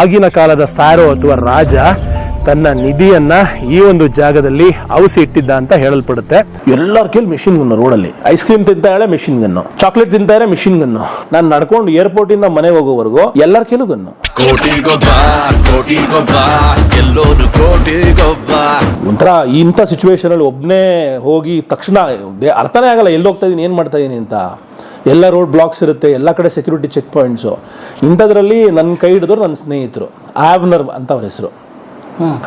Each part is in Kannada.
ಆಗಿನ ಕಾಲದ ಫ್ಯಾರೋ ಅಥವಾ ರಾಜ ತನ್ನ ನಿಧಿಯನ್ನ ಈ ಒಂದು ಜಾಗದಲ್ಲಿ ಔಸಿ ಇಟ್ಟಿದ್ದ ಅಂತ ಹೇಳಲ್ಪಡುತ್ತೆ. ಎಲ್ಲರ ಕೈಲಿ ಮಿಷಿನ್ ಗನ್ನು, ರೋಡಲ್ಲಿ ಐಸ್ ಕ್ರೀಮ್ ತಿಂತಾ ಮಿಷಿನ್ ಗನ್ನು, ಚಾಕ್ಲೇಟ್ ತಿಂತಾ ಮಿಷಿನ್ ಗನ್ನು. ನಾನು ನಡ್ಕೊಂಡು ಏರ್ಪೋರ್ಟ್ ಇಂದ ಮನೆಗೆ ಹೋಗೋವರೆಗೂ ಎಲ್ಲರ ಕೈಲೂ ಗನ್ನು. ಒಂಥರ ಇಂಥ ಸಿಚುವೇಶನ್ ಅಲ್ಲಿ ಒಬ್ನೇ ಹೋಗಿ ತಕ್ಷಣ ಅರ್ಥನೇ ಆಗಲ್ಲ ಎಲ್ಲಿ ಹೋಗ್ತಾ ಇದೀನಿ, ಏನ್ ಮಾಡ್ತಾ ಇದೀನಿ ಅಂತ. ಎಲ್ಲ ರೋಡ್ ಬ್ಲಾಕ್ಸ್ ಇರುತ್ತೆ, ಎಲ್ಲ ಕಡೆ ಸೆಕ್ಯೂರಿಟಿ ಚೆಕ್ ಪಾಯಿಂಟ್ಸು. ಇಂಥದ್ರಲ್ಲಿ ನನ್ನ ಕೈ ಹಿಡಿದ್ರು ನನ್ನ ಸ್ನೇಹಿತರು ಆವ್ನರ್ ಅಂತ ಅವ್ರ ಹೆಸರು.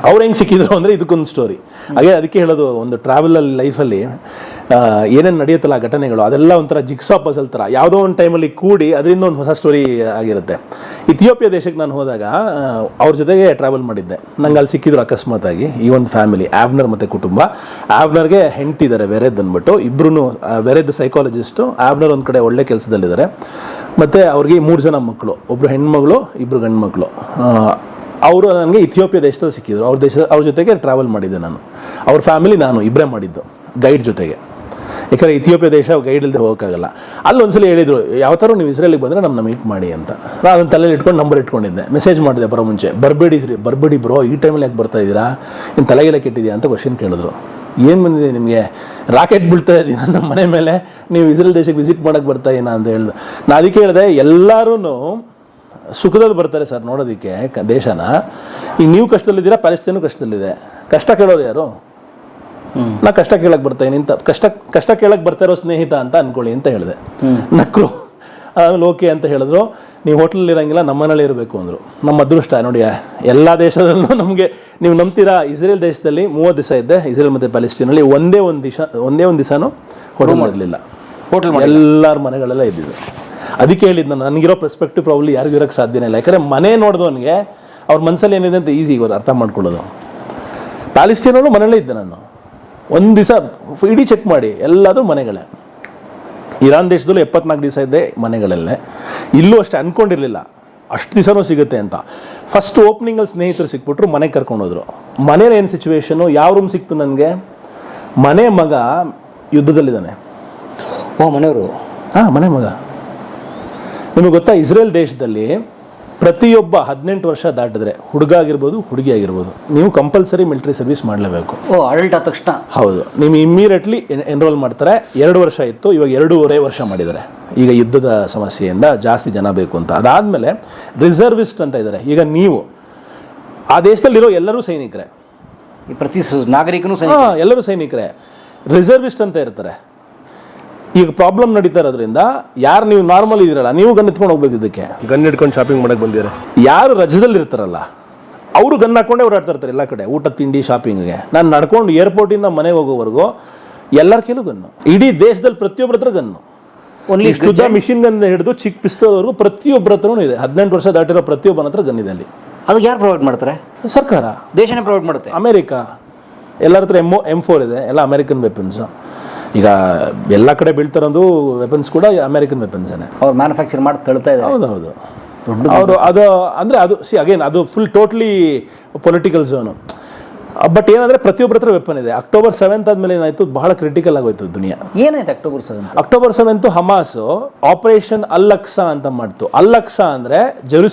ಅವ್ರು ಹೆಂಗೆ ಸಿಕ್ಕಿದ್ರು ಅಂದರೆ ಇದಕ್ಕೊಂದು ಸ್ಟೋರಿ. ಹಾಗೆ ಅದಕ್ಕೆ ಹೇಳೋದು, ಒಂದು ಟ್ರಾವೆಲಲ್ಲಿ ಲೈಫಲ್ಲಿ ಏನೇನು ನಡೆಯುತ್ತಲ್ಲ ಘಟನೆಗಳು, ಅದೆಲ್ಲ ಒಂಥರ ಜಿಗ್ಸಾ ಪಜಲ್ ಥರ ಯಾವುದೋ ಒಂದು ಟೈಮಲ್ಲಿ ಕೂಡಿ ಅದರಿಂದ ಒಂದು ಹೊಸ ಸ್ಟೋರಿ ಆಗಿರುತ್ತೆ. ಇಥಿಯೋಪಿಯಾ ದೇಶಕ್ಕೆ ನಾನು ಹೋದಾಗ ಅವ್ರ ಜೊತೆಗೆ ಟ್ರಾವೆಲ್ ಮಾಡಿದ್ದೆ. ನಂಗೆ ಅಲ್ಲಿ ಸಿಕ್ಕಿದ್ರು ಅಕಸ್ಮಾತಾಗಿ ಈ ಒಂದು ಫ್ಯಾಮಿಲಿ, ಆವ್ನರ್ ಮತ್ತು ಕುಟುಂಬ. ಆವ್ನರ್ಗೆ ಹೆಂಡ್ತಿದ್ದಾರೆ ವೆರೆದ್ ಅಂದ್ಬಿಟ್ಟು, ಇಬ್ಬರು ವೆರೆದ್ ಸೈಕಾಲಜಿಸ್ಟು. ಆವ್ನರ್ ಒಂದು ಕಡೆ ಒಳ್ಳೆ ಕೆಲಸದಲ್ಲಿದ್ದಾರೆ. ಮತ್ತು ಅವ್ರಿಗೆ 3 ಜನ ಮಕ್ಕಳು, ಒಬ್ಬರು ಹೆಣ್ಮಗಳು, 2 ಗಂಡು ಮಕ್ಕಳು. ಅವರು ನನಗೆ ಇಥಿಯೋಪಿಯಾ ದೇಶದಲ್ಲಿ ಸಿಕ್ಕಿದ್ರು. ಅವ್ರ ಜೊತೆಗೆ ಟ್ರಾವೆಲ್ ಮಾಡಿದ್ದೆ ನಾನು. ಅವ್ರ ಫ್ಯಾಮಿಲಿ ನಾನು ಇಬ್ಬರೇ ಮಾಡಿದ್ದು ಗೈಡ್ ಜೊತೆಗೆ. ಯಾಕಂದರೆ ಇಥಿಯೋಪಿಯಾ ದೇಶ ಗೈಡ್ ಇಲ್ಲದೆ ಹೋಗೋಕ್ಕಾಗಲ್ಲ. ಅಲ್ಲಿ ಒಂದ್ಸಲ ಹೇಳಿದ್ರು, ಯಾವ ಥರ ನೀವು ಇಸ್ರೇಲಿಗೆ ಬಂದರೆ ನಮ್ಮನ್ನ ಮೀಟ್ ಮಾಡಿ ಅಂತ. ನಾನು ಅದನ್ನು ತಲೆಯಲ್ಲಿ ಇಟ್ಕೊಂಡು ನಂಬರ್ ಇಟ್ಕೊಂಡಿದ್ದೆ. ಮೆಸೇಜ್ ಮಾಡಿದೆ ಬರೋ ಮುಂಚೆ, ಬರಬೇಡಿ ಬ್ರೋ, ಈ ಟೈಮಲ್ಲಿ ಯಾಕೆ ಬರ್ತಾ ಇದ್ದೀರಾ, ಇನ್ನು ತಲೆಗೆಲ್ಲ ಕೆಟ್ಟಿದೆಯಾ ಅಂತ ಕ್ವಶನ್ ಕೇಳಿದ್ರು. ಏನು ಬಂದಿದೆ ನಿಮಗೆ, ರಾಕೆಟ್ ಬೀಳ್ತಾ ಇದ್ದೀನಿ ನಮ್ಮ ಮನೆ ಮೇಲೆ, ನೀವು ಇಸ್ರೇಲ್ ದೇಶಕ್ಕೆ ವಿಸಿಟ್ ಮಾಡೋಕ್ಕೆ ಬರ್ತಾ ಇದ್ದೀನ ಅಂತ ಹೇಳಿದ್ರು. ನಾನು ಅದಕ್ಕೆ ಹೇಳಿದೆ, ಎಲ್ಲರೂ ಸುಖದಲ್ಲಿ ಬರ್ತಾರೆ ಸರ್ ನೋಡೋದಕ್ಕೆ ದೇಶನ. ಈಗ ನೀವು ಕಷ್ಟದಲ್ಲಿದ್ದೀರಾ, ಪ್ಯಾಲೆಸ್ಟೈನು ಕಷ್ಟದಲ್ಲಿದೆ. ಕಷ್ಟ ಕೇಳೋರು ಯಾರು? ನಾ ಕಷ್ಟ ಕೇಳಕ್ಕೆ ಬರ್ತಾ ಇದೀನಿ ಅಂತ, ಕಷ್ಟ ಕೇಳಕ್ಕೆ ಬರ್ತಾ ಇರೋ ಸ್ನೇಹಿತ ಅಂತ ಅನ್ಕೊಳ್ಳಿ ಅಂತ ಹೇಳಿದೆ. ನಕ್ರು. ಆಮೇಲೆ ಓಕೆ ಅಂತ ಹೇಳಿದ್ರು. ನೀವು ಹೋಟ್ಲಲ್ಲಿ ಇರೋಂಗಿಲ್ಲ, ನಮ್ಮನೇಲಿ ಇರಬೇಕು ಅಂದರು. ನಮ್ಮ ಅದೃಷ್ಟ ನೋಡಿ, ಎಲ್ಲ ದೇಶದಲ್ಲೂ ನಮಗೆ, ನೀವು ನಂಬ್ತೀರಾ, ಇಸ್ರೇಲ್ ದೇಶದಲ್ಲಿ 30 ದಿವಸ ಇದ್ದೆ, ಇಸ್ರೇಲ್ ಮತ್ತು ಪ್ಯಾಲೆಸ್ಟೈನಲ್ಲಿ ಒಂದೇ ಒಂದು ದಿವಸನೂ ಹೋಟೆಲ್ ಮಾಡಲಿಲ್ಲ. ಎಲ್ಲರ ಮನೆಗಳೆಲ್ಲ ಇದ್ದಿದ್ದು. ಅದಕ್ಕೆ ಹೇಳಿದ್ದು ನಾನು, ನನಗಿರೋ ಪರ್ಸ್ಪೆಕ್ಟಿವ್ ಪ್ರಾಬ್ಲಿ ಯಾರಿಗೂ ಇರೋಕ್ಕೆ ಸಾಧ್ಯನೇ ಇಲ್ಲ. ಯಾಕಂದರೆ ಮನೆ ನೋಡಿದವನಿಗೆ ಅವ್ರ ಮನಸ್ಸಲ್ಲಿ ಏನಿದೆ ಅಂತ ಈಸಿ ಅರ್ಥ ಮಾಡ್ಕೊಳ್ಳೋದು. ಪ್ಯಾಲೆಸ್ಟೈನಲ್ಲೂ ಮನೆಯಲ್ಲೇ ಇದ್ದೆ ನಾನು. ಒಂದು ದಿವಸ ಇಡೀ ಚೆಕ್ ಮಾಡಿ ಎಲ್ಲದೂ ಮನೆಗಳೇ. ಇರಾನ್ ದೇಶದಲ್ಲೂ 74 ದಿವಸ ಇದ್ದೆ, ಮನೆಗಳಲ್ಲೇ. ಇಲ್ಲೂ ಅಷ್ಟೇ, ಅಂದ್ಕೊಂಡಿರಲಿಲ್ಲ ಅಷ್ಟು ದಿವಸನೂ ಸಿಗುತ್ತೆ ಅಂತ. ಫಸ್ಟ್ ಓಪನಿಂಗಲ್ಲಿ ಸ್ನೇಹಿತರು ಸಿಕ್ಬಿಟ್ರು, ಮನೆಗೆ ಕರ್ಕೊಂಡೋದ್ರು. ಮನೇಲಿ ಏನು ಸಿಚುವೇಶನು, ಯಾವ ರೂಮ್ ಸಿಕ್ತು ನನಗೆ, ಮನೆ ಮಗ ಯುದ್ಧದಲ್ಲಿದ್ದಾನೆ. ಮನೆಯವರು? ಹಾಂ, ಮನೆ ಮಗ. ನಿಮಗೆ ಗೊತ್ತಾ, ಇಸ್ರೇಲ್ ದೇಶದಲ್ಲಿ ಪ್ರತಿಯೊಬ್ಬ 18 ವರ್ಷ ದಾಟಿದ್ರೆ, ಹುಡುಗ ಆಗಿರ್ಬೋದು ಹುಡುಗಿ ಆಗಿರ್ಬೋದು, ನೀವು ಕಂಪಲ್ಸರಿ ಮಿಲಿಟರಿ ಸರ್ವಿಸ್ ಮಾಡಲೇಬೇಕು. ಅಡಲ್ಟ್ ಆದ ತಕ್ಷಣ? ಹೌದು. ನೀವು ಇಮ್ಮಿಡಿಯೇಟ್ಲಿ ಎನ್ರೋಲ್ ಮಾಡ್ತಾರೆ. 2 ವರ್ಷ ಇತ್ತು, ಇವಾಗ 2.5 ವರ್ಷ ಮಾಡಿದ್ದಾರೆ. ಈಗ ಯುದ್ಧದ ಸಮಸ್ಯೆಯಿಂದ ಜಾಸ್ತಿ ಜನ ಬೇಕು ಅಂತ. ಅದಾದಮೇಲೆ ರಿಸರ್ವಿಸ್ಟ್ ಅಂತ ಇದ್ದಾರೆ. ಈಗ ನೀವು ಆ ದೇಶದಲ್ಲಿರೋ ಎಲ್ಲರೂ ಸೈನಿಕರೇ, ಪ್ರತಿ ನಾಗರಿಕನೂ ಎಲ್ಲರೂ ಸೈನಿಕರೇ. ರಿಸರ್ವಿಸ್ಟ್ ಅಂತ ಇರ್ತಾರೆ. ಈಗ ಪ್ರಾಬ್ಲಮ್ ನಡೀತಾ ಇರೋದ್ರಿಂದ, ಯಾರು ನೀವು ನಾರ್ಮಲ್ ಇದ್ದೀರಲ್ಲ, ನೀವು ಗನ್ ಎತ್ಕೊಂಡು ಹೋಗ್ಬೇಕು. ಇದಕ್ಕೆ ಗನ್ ಇಟ್ಕೊಂಡು ಶಾಪಿಂಗ್ ಮಾಡಕ್ಕೆ ಬಂದಿದ್ದಾರೆ. ಯಾರು ರಜದಲ್ಲಿ ಇರ್ತಾರಲ್ಲ ಅವರು ಗನ್ ಹಾಕೊಂಡೇ ಓಡಾಡ್ತಾ ಇರ್ತಾರೆ ಎಲ್ಲ ಕಡೆ, ಊಟ ತಿಂಡಿ ಶಾಪಿಂಗ್ಗೆ. ನಾನು ನಡ್ಕೊಂಡು ಏರ್ಪೋರ್ಟಿಂದ ಮನೆಗೆ ಹೋಗೋವರೆಗೂ ಎಲ್ಲರ ಕೈಲೂ ಗನ್ನು. ಇಡೀ ದೇಶದಲ್ಲಿ ಪ್ರತಿಯೊಬ್ಬರ ಹತ್ರ ಗನ್ನು. ಶುದ್ಧ ಮಿಷಿನ್ ಗನ್ ಹಿಡಿದು ಚಿಕ್ಕ ಪಿಸ್ತೋಲ್ವರೆಗೂ ಪ್ರತಿಯೊಬ್ಬರ ಹತ್ರನೂ ಇದೆ. 18 ವರ್ಷ ದಾಟಿರೋ ಪ್ರತಿಯೊಬ್ಬನ ಹತ್ರ ಗನ್ ಇದೆ ಅಲ್ಲಿ. ಅದಕ್ಕೆ ಯಾರು ಪ್ರೊವೈಡ್ ಮಾಡ್ತಾರೆ? ಸರ್ಕಾರ, ದೇಶನೇ ಪ್ರೊವೈಡ್ ಮಾಡುತ್ತೆ. ಅಮೆರಿಕ ಎಲ್ಲರ ಹತ್ರ M4 ಇದೆ, ಎಲ್ಲ ಅಮೆರಿಕನ್ ವೆಪನ್ಸ್. ಈಗ ಎಲ್ಲ ಕಡೆ ಬೀಳ್ತಾರೊಂದು ವೆಪನ್ಸ್ ಕೂಡ ಅಮೆರಿಕನ್ ವೆಪನ್ಸೇ. ಅವ್ರು ಮ್ಯಾನುಫ್ಯಾಕ್ಚರ್ ಮಾಡಿ ತಳ್ತಾ ಇದ್ದಾರೆ. ಹೌದೌದು. ಅವರು ಅದು ಅಂದರೆ ಅದು ಅಗೇನ್ ಅದು full totally political zone. But ಏನಂದರೆ ಪ್ರತಿಯೊಬ್ಬರ ಹತ್ರ ವೆಪನ್ ಇದೆ. October 7 ಆದಮೇಲೆ ಏನಾಯಿತು, ಬಹಳ ಕ್ರಿಟಿಕಲ್ ಆಗೋಯ್ತು ದುನಿಯಾ. ಏನಾಯ್ತು October 7? ಹಮಾಸು ಆಪರೇಷನ್ ಅಲ್ ಅಕ್ಸಾ ಅಂತ ಮಾಡ್ತು. ಅಲ್ ಅಕ್ಸಾ ಅಂದರೆ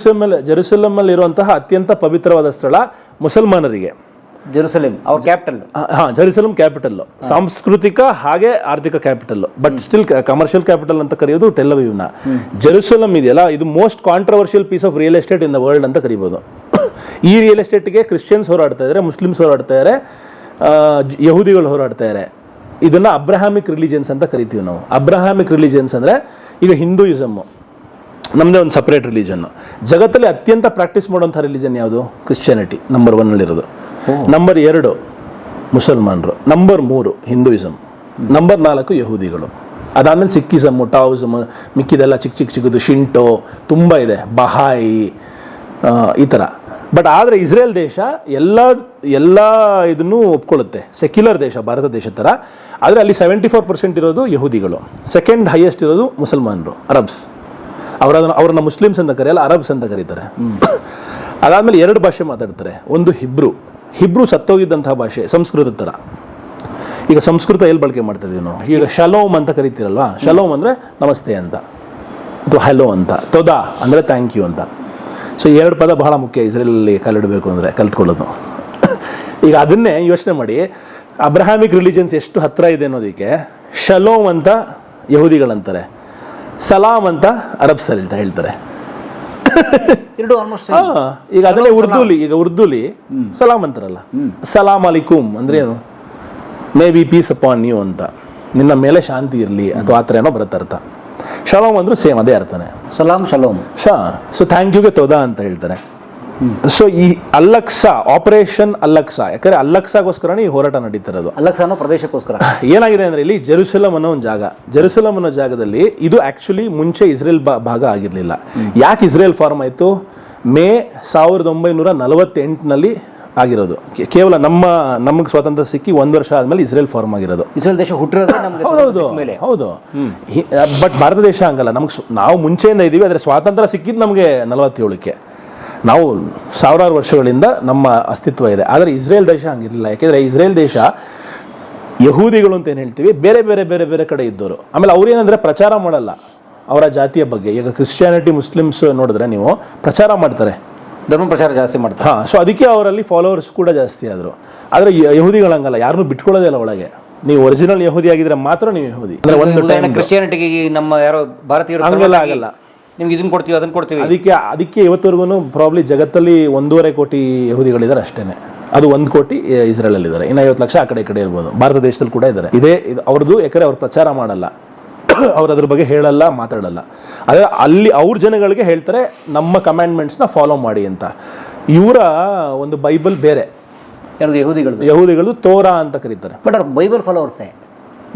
ಜೆರುಸಲಮಲ್ಲಿ ಇರುವಂತಹ ಅತ್ಯಂತ ಪವಿತ್ರವಾದ ಸ್ಥಳ ಮುಸಲ್ಮಾನರಿಗೆ. ಜೆರುಸಲೇಮ್ ಅವ್ರ ಕ್ಯಾಪಿಟಲ್. ಜೆರುಸಲೇಮ್ ಕ್ಯಾಪಿಟಲ್, ಸಾಂಸ್ಕೃತಿಕ ಹಾಗೆ ಆರ್ಥಿಕ capital. But still commercial capital ಅಂತ ಕರೆಯೋದು ಟೆಲ್ ಅವೀವ್ನ. ಜೆರುಸಲೇಮ್ ಇದೆಯಲ್ಲ, ಇದು most controversial piece of real estate in the world ಅಂತ ಕರಿಬೋದು. ಈ ರಿಯಲ್ ಎಸ್ಟೇಟ್ಗೆ ಕ್ರಿಶ್ಚಿಯನ್ಸ್ ಹೋರಾಡ್ತಾ ಇದ್ದಾರೆ, ಮುಸ್ಲಿಮ್ಸ್ ಹೋರಾಡ್ತಾ ಇದ್ದಾರೆ, ಯಹೂದಿಗಳು ಹೋರಾಡ್ತಾ ಇದ್ದಾರೆ. ಇದನ್ನ ಅಬ್ರಹಾಮಿಕ್ ರಿಲಿಜನ್ಸ್ ಅಂತ ಕರಿತೀವಿ ನಾವು. ಅಬ್ರಹಾಮಿಕ್ ರಿಲಿಜನ್ಸ್ ಅಂದರೆ ಈಗ ಹಿಂದೂಯಿಸಮ್ ನಮ್ಮದೇ ಒಂದು ಸಪ್ರೇಟ್ ರಿಲಿಜನ್. ಜಗತ್ತಲ್ಲಿ ಅತ್ಯಂತ ಪ್ರಾಕ್ಟೀಸ್ ಮಾಡುವಂಥ ರಿಲಿಜನ್ ಯಾವುದು? Christianity number 1 ಅಲ್ಲಿರೋದು. ನಂಬರ್ 2 ಮುಸಲ್ಮಾನರು, ನಂಬರ್ 3 ಹಿಂದೂಯಿಸಮ್, ನಂಬರ್ 4 ಯಹೂದಿಗಳು. ಅದಾದಮೇಲೆ ಸಿಕ್ಕಿಸಮ್, ಟಾವಿಸಮ್, ಮಿಕ್ಕಿದೆಲ್ಲ ಚಿಕ್ಕದು, ಶಿಂಟೋ ತುಂಬ ಇದೆ, ಬಹಾಯಿ, ಈ ಥರ. ಬಟ್ ಆದರೆ ಇಸ್ರೇಲ್ ದೇಶ ಎಲ್ಲ ಇದನ್ನು ಒಪ್ಕೊಳ್ಳುತ್ತೆ. ಸೆಕ್ಯುಲರ್ ದೇಶ, ಭಾರತ ದೇಶದ ಥರ. ಆದರೆ ಅಲ್ಲಿ 74% ಇರೋದು ಯಹೂದಿಗಳು. ಸೆಕೆಂಡ್ ಹೈಯೆಸ್ಟ್ ಇರೋದು ಮುಸಲ್ಮಾನರು, ಅರಬ್ಸ್. ಅವ್ರನ್ನ ಮುಸ್ಲಿಮ್ಸ್ ಅಂತ ಕರೆಯಲ್ಲ, ಅರಬ್ಸ್ ಅಂತ ಕರೀತಾರೆ. ಅದಾದಮೇಲೆ 2 ಭಾಷೆ ಮಾತಾಡ್ತಾರೆ. ಒಂದು ಹಿಬ್ರು ಸತ್ತೋಗಿದ್ದಂತಹ ಭಾಷೆ, ಸಂಸ್ಕೃತದ ಥರ. ಈಗ ಸಂಸ್ಕೃತ ಎಲ್ಲಿ ಬಳಕೆ ಮಾಡ್ತಾ ಇದೀವಿ ನಾವು? ಈಗ ಶಲೋಮ್ ಅಂತ ಕರಿತೀರಲ್ವಾ, ಶಲೋಮ್ ಅಂದರೆ ನಮಸ್ತೆ ಅಂತ, ಅಥವಾ ಹಲೋ ಅಂತ. ತೊದಾ ಅಂದರೆ ಥ್ಯಾಂಕ್ ಯು ಅಂತ. ಸೊ 2 ಪದ ಬಹಳ ಮುಖ್ಯ ಇಸ್ರೇಲಲ್ಲಿ ಕಾಲಿಡಬೇಕು ಅಂದರೆ ಕಲ್ತ್ಕೊಳ್ಳೋದು. ಈಗ ಅದನ್ನೇ ಯೋಚನೆ ಮಾಡಿ, ಅಬ್ರಹಾಮಿಕ್ ರಿಲಿಜನ್ಸ್ ಎಷ್ಟು ಹತ್ತಿರ ಇದೆ ಅನ್ನೋದಕ್ಕೆ ಶಲೋಮ್ ಅಂತ ಯಹೂದಿಗಳಂತಾರೆ, ಸಲಾಮ್ ಅಂತ ಅರಬ್ಸ್ ಅಂತ ಹೇಳ್ತಾರೆ. ಈಗ ಅದನ್ನೇ ಉರ್ದುಲಿ ಸಲಾಮ್ ಅಂತಾರಲ್ಲ, ಸಲಾಮ್ ಅಲಿಕುಮ್ ಅಂದ್ರೆ ಏನು, may be peace upon you ಅಂತ, ನಿನ್ನ ಮೇಲೆ ಶಾಂತಿ ಇರಲಿ ಅಥವಾ ಆ ಥರ ಏನೋ ಬರುತ್ತೆ ಅರ್ಥ. ಶಲೋಮ್ ಅಂದ್ರೂ ಸೇಮ್ ಅದೇ ಅರ್ಥನೇ, ಸಲಾಮ್ ಶಲೋಮ್. ಸೊ ಥ್ಯಾಂಕ್ ಯುಗೆ ತೋದಾ ಅಂತ ಹೇಳ್ತಾರೆ. ಸೊ ಈ ಅಲ್ಲಕ್ಸಾ, ಆಪರೇಷನ್ ಅಲ್ಲಕ್ಸಾ, ಯಾಕಂದ್ರೆ ಅಲ್ಲಕ್ಸಾಗೋಸ್ಕರನೇ ಈ ಹೋರಾಟ ನಡೀತಿರೋದು. ಅಲ್ಲಕ್ಸಾ ಅನ್ನೋ ಪ್ರದೇಶಕ್ಕೋಸ್ಕರ ಏನಾಗಿದೆ ಅಂದ್ರೆ ಇಲ್ಲಿ ಜೆರುಸಲಂ ಅನ್ನೋ ಒಂದು ಜಾಗ, ಜೆರುಸಲಂ ಅನ್ನೋ ಜಾಗದಲ್ಲಿ ಇದು ಆಕ್ಚುಲಿ ಮುಂಚೆ ಇಸ್ರೇಲ್ ಭಾಗ ಆಗಿರ್ಲಿಲ್ಲ. ಯಾಕೆ ಇಸ್ರೇಲ್ ಫಾರ್ಮ್ ಆಯ್ತು? ಮೇ 1948ನಲ್ಲಿ ಆಗಿರೋದು. ಕೇವಲ ನಮಗೆ ಸ್ವಾತಂತ್ರ್ಯ ಸಿಕ್ಕಿ 1 ವರ್ಷ ಆದ್ಮೇಲೆ ಇಸ್ರೇಲ್ ಫಾರ್ಮ್ ಆಗಿರೋದು. ಇಸ್ರೇಲ್ ದೇಶ ಹುಟ್ಟಿರೋದು ಹೌದು. ಬಟ್ ಭಾರತ ದೇಶ ಹಂಗಲ್ಲ, ನಾವು ಮುಂಚೆಯಿಂದ ಇದೀವಿ, ಆದರೆ ಸ್ವಾತಂತ್ರ್ಯ ಸಿಕ್ಕಿದ್ದು ನಮಗೆ 47ಕ್ಕೆ. ನಾವು ಸಾವಿರಾರು ವರ್ಷಗಳಿಂದ ನಮ್ಮ ಅಸ್ತಿತ್ವ ಇದೆ. ಆದರೆ ಇಸ್ರೇಲ್ ದೇಶ ಹಂಗಿರಲಿಲ್ಲ. ಯಾಕೆಂದರೆ ಇಸ್ರೇಲ್ ದೇಶ ಯಹೂದಿಗಳು ಅಂತ ಏನು ಹೇಳ್ತೀವಿ, ಬೇರೆ ಬೇರೆ ಬೇರೆ ಬೇರೆ ಕಡೆ ಇದ್ದವರು. ಆಮೇಲೆ ಅವ್ರೇನಂದರೆ ಪ್ರಚಾರ ಮಾಡಲ್ಲ ಅವರ ಜಾತಿಯ ಬಗ್ಗೆ. ಈಗ ಕ್ರಿಶ್ಚಿಯಾನಿಟಿ, ಮುಸ್ಲಿಮ್ಸ್ ನೋಡಿದ್ರೆ ನೀವು ಪ್ರಚಾರ ಮಾಡ್ತಾರೆ, ಧರ್ಮ ಪ್ರಚಾರ ಜಾಸ್ತಿ ಮಾಡ್ತಾರೆ. ಸೊ ಅದಕ್ಕೆ ಅವರಲ್ಲಿ ಫಾಲೋವರ್ಸ್ ಕೂಡ ಜಾಸ್ತಿ ಆದರು. ಆದರೆ ಯಹೂದಿಗಳಂಗಲ್ಲ, ಯಾರನ್ನೂ ಬಿಟ್ಕೊಳ್ಳೋದೇ ಇಲ್ಲ ಒಳಗೆ. ನೀವು ಒರಿಜಿನಲ್ ಯಹೂದಿ ಆಗಿದ್ರೆ ಮಾತ್ರ ನೀವು ಯಹೂದಿ. ಅಂದ್ರೆ ಒಂದು ಕ್ರಿಶ್ಚಿಯಾನಿಟಿಗೆ ನಮ್ಮ ಯಾರೋ ಭಾರತೀಯರು ಹಂಗೆಲ್ಲ ಆಗಲ್ಲ, ನಿಮ್ಗೆ ಇದನ್ನ ಕೊಡ್ತೀವಿ ಅದನ್ನ ಕೊಡ್ತೀವಿ. ಅದಕ್ಕೆ ಇವತ್ತವರೆಗೂ ಪ್ರಾಬ್ಲಿ ಜಗತ್ತಲ್ಲಿ 1.5 ಕೋಟಿ ಯಹೂದಿಗಳಿದ್ದಾರೆ ಅಷ್ಟೇನೆ. ಅದು 1 ಕೋಟಿ ಇಸ್ರೇಲಲ್ಲಿದ್ದಾರೆ, ಇನ್ನು 50 ಲಕ್ಷ ಆ ಕಡೆ ಇರ್ಬೋದು. ಭಾರತ ದೇಶದಲ್ಲಿ ಕೂಡ ಇದ್ದಾರೆ. ಇದು ಅವ್ರದ್ದು. ಯಾಕಂದ್ರೆ ಅವ್ರು ಪ್ರಚಾರ ಮಾಡಲ್ಲ, ಅವ್ರು ಅದ್ರ ಬಗ್ಗೆ ಹೇಳಲ್ಲ, ಮಾತಾಡಲ್ಲ. ಆದರೆ ಅಲ್ಲಿ ಅವ್ರ ಜನಗಳಿಗೆ ಹೇಳ್ತಾರೆ ನಮ್ಮ ಕಮ್ಯಾಂಡ್ಮೆಂಟ್ಸ್ನ ಫಾಲೋ ಮಾಡಿ ಅಂತ. ಇವರ ಒಂದು ಬೈಬಲ್ ಬೇರೆ, ಯಹೂದಿಗಳು ತೋರಾ ಅಂತ ಕರೀತಾರೆ. ಬಟ್ ಅವ್ರ ಬೈಬಲ್ ಫಾಲೋವರ್ಸೇ.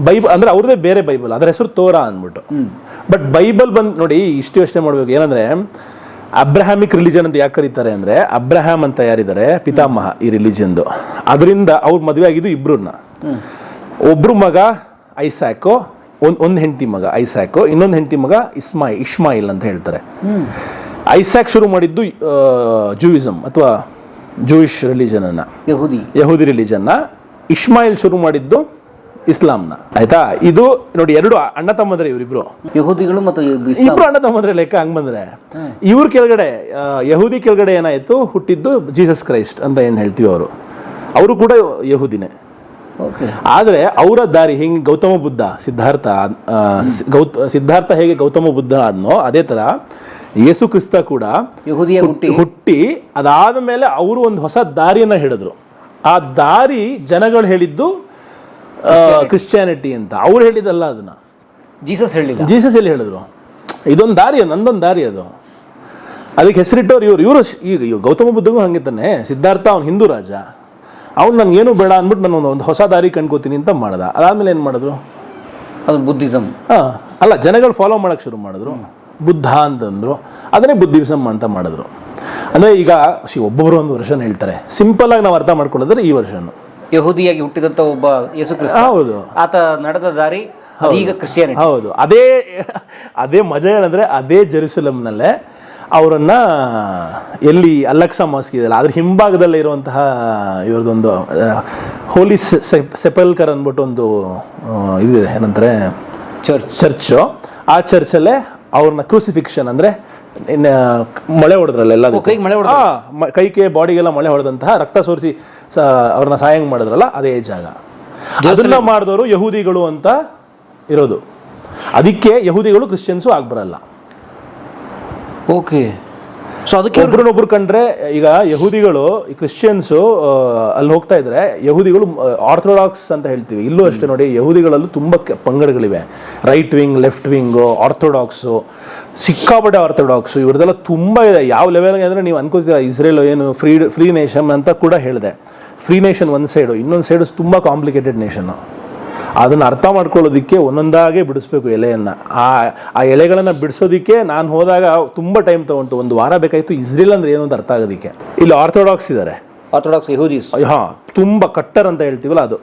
ಬೈಬಲ್ ಅಂದ್ರೆ ಅವ್ರದೇ ಬೇರೆ ಬೈಬಲ್, ಅದರ ಹೆಸರು ತೋರಾ ಅಂದ್ಬಿಟ್ಟು. ಬಟ್ ಬೈಬಲ್ ಬಂದು ನೋಡಿ, ಇಷ್ಟು ಯೋಚನೆ ಮಾಡ್ಬೇಕು. ಏನಂದ್ರೆ ಅಬ್ರಹಾಮಿಕ್ ರಿಲಿಜನ್ ಅಂತ ಯಾಕೆ ಕರೀತಾರೆ ಅಂದ್ರೆ, ಅಬ್ರಹಾಮ್ ಅಂತ ಯಾರಿದ್ದಾರೆ ಪಿತಾಮಹ ಈ ರಿಲಿಜನ್ದು, ಅದರಿಂದ ಅವ್ರ ಮದುವೆ ಆಗಿದ್ದು ಇಬ್ರನ್ನ. ಒಬ್ರು ಮಗ ಐಸಾಕೋ, ಒಂದು ಹೆಂಡತಿ ಮಗ ಐಸಾಕೋ, ಇನ್ನೊಂದು ಹೆಂಡತಿ ಮಗ ಇಷ್ಮಾಯಿಲ್ ಅಂತ ಹೇಳ್ತಾರೆ. ಐಸಾಕ್ ಶುರು ಮಾಡಿದ್ದು ಜೂಯಿಸಮ್ ಅಥವಾ ಜೂಯಿಶ್ ರಿಲಿಜನ್ ಅನ್ನ, ಯಹೂದಿ ರಿಲಿಜನ್ನ. ಇಷ್ಮಾಯಿಲ್ ಶುರು ಮಾಡಿದ್ದು ಇಸ್ಲಾಂನ. ಆಯ್ತಾ? ಇದು ನೋಡಿ, 2 ಅಣ್ಣ ತಮ್ಮಂದ್ರೆ ಇವರಿಬ್ರು, ಯಹೂದಿಗಳು ಮತ್ತು ಇಬ್ರು ಅಣ್ಣ ತಮ್ಮಂದ್ರೆ ಲೆಕ್ಕ ಹಂಗ್ ಬಂದ್ರೆ. ಇವ್ರ ಕೆಳಗಡೆ, ಯಹೂದಿ ಕೆಳಗಡೆ ಏನಾಯ್ತು, ಹುಟ್ಟಿದ್ದು ಜೀಸಸ್ ಕ್ರೈಸ್ಟ್ ಅಂತ ಏನ್ ಹೇಳ್ತೀವಿ, ಅವರು ಕೂಡ ಯಹೂದಿನೇ. ಆದ್ರೆ ಅವರ ದಾರಿ ಹಿಂಗ್ ಗೌತಮ ಬುದ್ಧ, ಸಿದ್ಧಾರ್ಥ ಹೇಗೆ ಗೌತಮ ಬುದ್ಧ ಆದ್ನೋ, ಅದೇ ತರ ಯೇಸು ಕ್ರಿಸ್ತ ಕೂಡ ಹುಟ್ಟಿ ಅದಾದ ಮೇಲೆ ಅವರು ಒಂದು ಹೊಸ ದಾರಿಯನ್ನ ಹೇಳಿದ್ರು. ಆ ದಾರಿ ಜನಗಳು ಹೇಳಿದ್ದು ಕ್ರಿಶ್ಚಿಯಾನಿಟಿ ಅಂತ. ಅವ್ರು ಹೇಳಿದಲ್ಲ, ಅದನ್ನ ಜೀಸಸ್ ಎಲ್ಲಿ ಹೇಳಿದ್ರು. ಇದೊಂದು ದಾರಿ, ನಂದೊಂದು ದಾರಿ ಅದು. ಅದಕ್ಕೆ ಹೆಸರಿಟ್ಟವ್ರು ಇವರು. ಈಗ ಗೌತಮ ಬುದ್ಧಗೂ ಹಂಗೆ ತಾನೆ. ಸಿದ್ಧಾರ್ಥ ಅವ್ನು ಹಿಂದೂ ರಾಜ, ಅವ್ನು ನನ್ಗೇನು ಬೇಡ ಅಂದ್ಬಿಟ್ಟು ನಾನು ಒಂದು ಹೊಸ ದಾರಿ ಕಂಡ್ಕೋತೀನಿ ಅಂತ ಮಾಡ್ದ. ಅದಾದ್ಮೇಲೆ ಏನು ಮಾಡಿದ್ರು, ಅದು ಬುದ್ಧಿಸಮ್. ಅಲ್ಲ, ಜನಗಳು ಫಾಲೋ ಮಾಡಕ್ ಶುರು ಮಾಡಿದ್ರು, ಬುದ್ಧ ಅಂತಂದ್ರು, ಅದನ್ನೇ ಬುದ್ಧಿಸಮ್ ಅಂತ ಮಾಡಿದ್ರು. ಅಂದ್ರೆ ಈಗ ಒಬ್ಬೊಬ್ರು ಒಂದು ವರ್ಷನ್ ಹೇಳ್ತಾರೆ. ಸಿಂಪಲ್ ಆಗಿ ನಾವು ಅರ್ಥ ಮಾಡ್ಕೊಳ್ಳೋದ್ರೆ ಈ ವರ್ಷನ್ ಯಹೂದಿಯಾಗಿ ಹುಟ್ಟಿದಂತ ಒಬ್ಬ ಯೇಸು ಕ್ರಿಸ್ತ, ಹೌದು, ಆತ ನಡೆದ ದಾರಿ ಈಗ ಕ್ರಿಶ್ಚಿಯಾನಿಟಿ. ಹೌದು. ಅದೇ ಮಜಾ ಏನಂದ್ರೆ, ಅದೇ ಜೆರುಸಲೆಂನಲ್ಲೇ ಅವರನ್ನ ಎಲ್ಲಿ ಅಲ್ಲಕ್ಸಾ ಮಾಸ್ಕ್ ಇದೆಯಲ್ಲ, ಅದ್ರ ಹಿಂಭಾಗದಲ್ಲೇ ಇರುವಂತಹ ಇವ್ರದೊಂದು ಹೋಲಿ ಸೆಪಲ್ಕರ್ ಅಂದ್ಬಿಟ್ಟು ಒಂದು ಇದಿದೆ, ಏನಂತಾರೆ ಚರ್ಚು. ಆ ಚರ್ಚಲ್ಲೇ ಅವ್ರನ್ನ ಕ್ರೂಸಿಫಿಕ್ಷನ್ ಅಂದ್ರೆ ಮೊಳೆ ಹೊಡೆದ್ರಲ್ಲ, ಎಲ್ಲ ಕೈಗೆ ಬಾಡಿಗೆಲ್ಲ ಮೊಳೆ ಹೊಡೆದಂತಹ, ರಕ್ತ ಸೋರಿಸಿ ಅವ್ರನ್ನ ಸಾಯಂಗ್ ಮಾಡಿದ್ರಲ್ಲ, ಅದೇ ಜಾಗ. ಅದನ್ನ ಮಾಡಿದವರು ಯಹೂದಿಗಳು ಅಂತ ಇರೋದು. ಅದಕ್ಕೆ ಯಹೂದಿಗಳು ಕ್ರಿಶ್ಚಿಯನ್ಸು ಆಗ್ಬರಲ್ಲ. ಓಕೆ. ಸೊ ಅದಕ್ಕೆ ಒಬ್ರನ್ನೊಬ್ರು ಕಂಡ್ರೆ, ಈಗ ಯಹೂದಿಗಳು ಕ್ರಿಶ್ಚಿಯನ್ಸು ಅಲ್ಲಿ ಹೋಗ್ತಾ ಇದ್ರೆ, ಯಹೂದಿಗಳು ಆರ್ಥೋಡಾಕ್ಸ್ ಅಂತ ಹೇಳ್ತೀವಿ. ಇಲ್ಲೂ ಅಷ್ಟೇ ನೋಡಿ, ಯಹೂದಿಗಳಲ್ಲೂ ತುಂಬಾ ಪಂಗಡಗಳಿವೆ. ರೈಟ್ ವಿಂಗ್, ಲೆಫ್ಟ್ ವಿಂಗು, ಆರ್ಥೋಡಾಕ್ಸು, ಸಿಕ್ಕಾಪಟ್ಟೆ ಆರ್ಥೋಡಾಕ್ಸು, ಇವ್ರದೆಲ್ಲ ತುಂಬಾ ಇದೆ. ಯಾವ ಲೆವೆಲ್ಗೆ ಅಂದ್ರೆ ನೀವು ಅನ್ಕೋತೀರ ಇಸ್ರೇಲ್ ಏನು ಫ್ರೀ ನೇಷನ್ ಅಂತ ಕೂಡ ಹೇಳಿದೆ. ಫ್ರೀ ನೇಷನ್ ಒಂದು ಸೈಡು, ಇನ್ನೊಂದು ಸೈಡು ತುಂಬಾ ಕಾಂಪ್ಲಿಕೇಟೆಡ್ ನೇಷನ್. ಅದನ್ನು ಅರ್ಥ ಮಾಡ್ಕೊಳ್ಳೋದಕ್ಕೆ ಒಂದೊಂದಾಗೆ ಬಿಡಿಸ್ಬೇಕು ಎಲೆಯನ್ನು. ಆ ಎಲೆಗಳನ್ನು ಬಿಡಿಸೋದಕ್ಕೆ ನಾನು ಹೋದಾಗ ತುಂಬ ಟೈಮ್ ತಗೊಂಡು 1 ವಾರ ಬೇಕಾಯಿತು. ಇಸ್ರೇಲ್ ಅಂದ್ರೆ ಏನು ಅಂತ ಅರ್ಥ ಆಗೋದಕ್ಕೆ. ಇಲ್ಲಿ ಆರ್ಥೋಡಾಕ್ಸ್ ಇದ್ದಾರೆ, ಆರ್ಥೋಡಾಕ್ಸ್ ಯಹೂದೀಸ್, ತುಂಬ ಕಟ್ಟರ್ ಅಂತ ಹೇಳ್ತೀವಲ್ಲ ಅದು.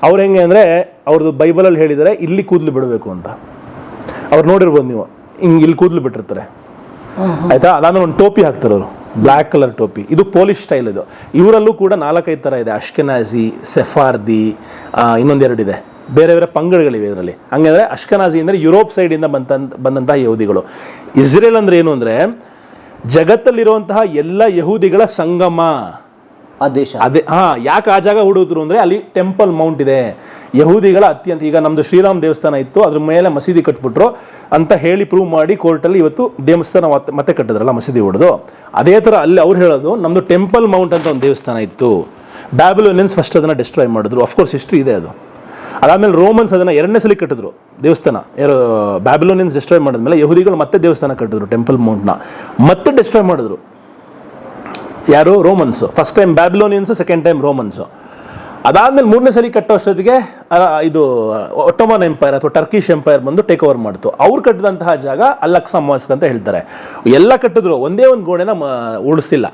ಅವ್ರು ಹೆಂಗೆ ಅಂದರೆ, ಅವ್ರದ್ದು ಬೈಬಲಲ್ಲಿ ಹೇಳಿದರೆ ಇಲ್ಲಿ ಕೂದಲು ಬಿಡಬೇಕು ಅಂತ. ಅವ್ರು ನೋಡಿರ್ಬೋದು ನೀವು, ಹಿಂಗೆ ಇಲ್ಲಿ ಕೂದಲು ಬಿಟ್ಟಿರ್ತಾರೆ, ಆಯ್ತಾ. ಅದಾದ್ಮೇಲೆ ಒಂದು ಟೋಪಿ ಹಾಕ್ತಾರೆ ಅವರು, ಬ್ಲ್ಯಾಕ್ ಕಲರ್ ಟೋಪಿ. ಇದು ಪೋಲಿಷ್ ಸ್ಟೈಲ್. ಇದು ಇವರಲ್ಲೂ ಕೂಡ 4-5 ಥರ ಇದೆ. ಅಶ್ಕೆನಾಜಿ, ಸೆಫಾರ್ದಿ, ಇನ್ನೊಂದೆರಡು ಇದೆ, ಬೇರೆ ಬೇರೆ ಪಂಗಡಗಳಿವೆ ಇದರಲ್ಲಿ. ಹಂಗಂದ್ರೆ ಅಶ್ಕೆನಾಜಿ ಅಂದರೆ ಯುರೋಪ್ ಸೈಡಿಂದ ಬಂದಂತಹ ಯಹೂದಿಗಳು. ಇಸ್ರೇಲ್ ಅಂದ್ರೆ ಏನು ಅಂದರೆ, ಜಗತ್ತಲ್ಲಿರುವಂತಹ ಎಲ್ಲ ಯಹೂದಿಗಳ ಸಂಗಮ ಆ ದೇಶ. ಅದೇ ಯಾಕೆ ಆ ಜಾಗ ಹುಡುಕಿದ್ರು ಅಂದ್ರೆ ಅಲ್ಲಿ ಟೆಂಪಲ್ ಮೌಂಟ್ ಇದೆ, ಯಹೂದಿಗಳ ಅತ್ಯಂತ. ಈಗ ನಮ್ದು ಶ್ರೀರಾಮ್ ದೇವಸ್ಥಾನ ಇತ್ತು, ಅದ್ರ ಮೇಲೆ ಮಸೀದಿ ಕಟ್ಬಿಟ್ರು ಅಂತ ಹೇಳಿ ಪ್ರೂವ್ ಮಾಡಿ ಕೋರ್ಟಲ್ಲಿ ಇವತ್ತು ದೇವಸ್ಥಾನ ಮತ್ತೆ ಕಟ್ಟಿದ್ರಲ್ಲ ಮಸೀದಿ ಹೊಡೆದು. ಅದೇ ತರ ಅಲ್ಲಿ ಅವ್ರು ಹೇಳೋದು ನಮ್ದು ಟೆಂಪಲ್ ಮೌಂಟ್ ಅಂತ ಒಂದು ದೇವಸ್ಥಾನ ಇತ್ತು, ಬ್ಯಾಬಿಲೋನಿಯನ್ಸ್ ಫಸ್ಟ್ ಅದನ್ನ ಡಿಸ್ಟ್ರಾಯ್ ಮಾಡಿದ್ರು. ಅಫ್ಕೋರ್ಸ್ ಹಿಸ್ಟ್ರಿ ಇದೆ ಅದು. ಅದಾದ್ಮೇಲೆ ರೋಮನ್ಸ್ ಅದನ್ನ 2ನೇ ಸಲ ಕಟ್ಟಿದ್ರು ದೇವಸ್ಥಾನ. ಬ್ಯಾಬಿಲೋನಿಯನ್ಸ್ ಡಿಸ್ಟ್ರಾಯ್ ಮಾಡಿದ್ಮೇಲೆ ಯಹೂದಿಗಳು ಮತ್ತೆ ದೇವಸ್ಥಾನ ಕಟ್ಟಿದ್ರು, ಟೆಂಪಲ್ ಮೌಂಟ್ನ ಮತ್ತೆ ಡಿಸ್ಟ್ರಾಯ್ ಮಾಡಿದ್ರು. ಯಾರು? Romans. First time Babylonians, second time Romans. ಅದಾದ್ಮೇಲೆ 3ನೇ ಸಲ ಕಟ್ಟೋ ಅಷ್ಟೊತ್ತಿಗೆ ಇದು ಒಟ್ಟೋಮನ್ ಎಂಪೈರ್ ಅಥವಾ ಟರ್ಕಿಶ್ ಎಂಪೈರ್ ಬಂದು ಟೇಕ್ ಓವರ್ ಮಾಡ್ತು. ಅವ್ರು ಕಟ್ಟಿದಂತಹ ಜಾಗ ಅಲ್-ಅಕ್ಸಾ ಮಾಸ್ಕ್ ಅಂತ ಹೇಳ್ತಾರೆ. ಎಲ್ಲ ಕಟ್ಟಿದ್ರು, ಒಂದೇ ಒಂದು ಗೋಡೆನ ಉಳಿಸಿಲ್ಲ,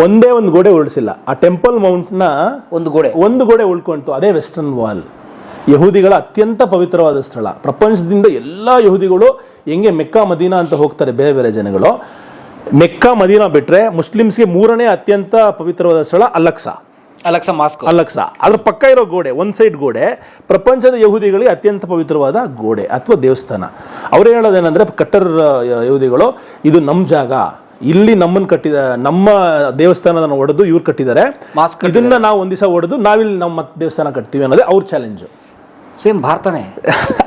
ಒಂದೇ ಒಂದು ಗೋಡೆ ಉಳಿಸಿಲ್ಲ. ಆ ಟೆಂಪಲ್ ಮೌಂಟ್ನ ಒಂದು ಗೋಡೆ ಉಳ್ಕೊಂತು, ಅದೇ ವೆಸ್ಟರ್ನ್ ವಾಲ್. ಯಹೂದಿಗಳ ಅತ್ಯಂತ ಪವಿತ್ರವಾದ ಸ್ಥಳ. ಪ್ರಪಂಚದಿಂದ ಎಲ್ಲ ಯಹೂದಿಗಳು ಹೆಂಗೆ ಮೆಕ್ಕಾ ಮದೀನಾ ಅಂತ ಹೋಗ್ತಾರೆ ಬೇರೆ ಬೇರೆ ಜನಗಳು, ಮೆಕ್ಕಾ ಮದೀನಾ ಬಿಟ್ರೆ ಮುಸ್ಲಿಮ್ಸ್ಗೆ 3ನೇ ಅತ್ಯಂತ ಪವಿತ್ರವಾದ ಸ್ಥಳ ಅಲ್-ಅಕ್ಸಾ ಮಾಸ್ಕ್. ಅಲ್-ಅಕ್ಸಾ ಅದ್ರ ಪಕ್ಕ ಇರೋ ಗೋಡೆ, ಒಂದು ಸೈಡ್ ಗೋಡೆ ಪ್ರಪಂಚದ ಯಹೂದಿಗಳಿಗೆ ಅತ್ಯಂತ ಪವಿತ್ರವಾದ ಗೋಡೆ ಅಥವಾ ದೇವಸ್ಥಾನ. ಅವ್ರು ಹೇಳೋದೇನಂದ್ರೆ ಕಟ್ಟರ್ ಯಹೂದಿಗಳು, ಇದು ನಮ್ಮ ಜಾಗ, ಇಲ್ಲಿ ನಮ್ಮನ್ನು ಕಟ್ಟಿದ ನಮ್ಮ ದೇವಸ್ಥಾನನ ಒಡೆದು ಇವ್ರು ಕಟ್ಟಿದ್ದಾರೆ, ಇದನ್ನ ನಾವು ಒಂದ್ ದಿವಸ ಒಡೆದು ನಾವಿಲ್ಲಿ ನಮ್ಮ ದೇವಸ್ಥಾನ ಕಟ್ತೀವಿ ಅನ್ನೋದೇ ಅವ್ರ ಚಾಲೆಂಜ್. ಸೇಮ್ ಭಾರತನೇ.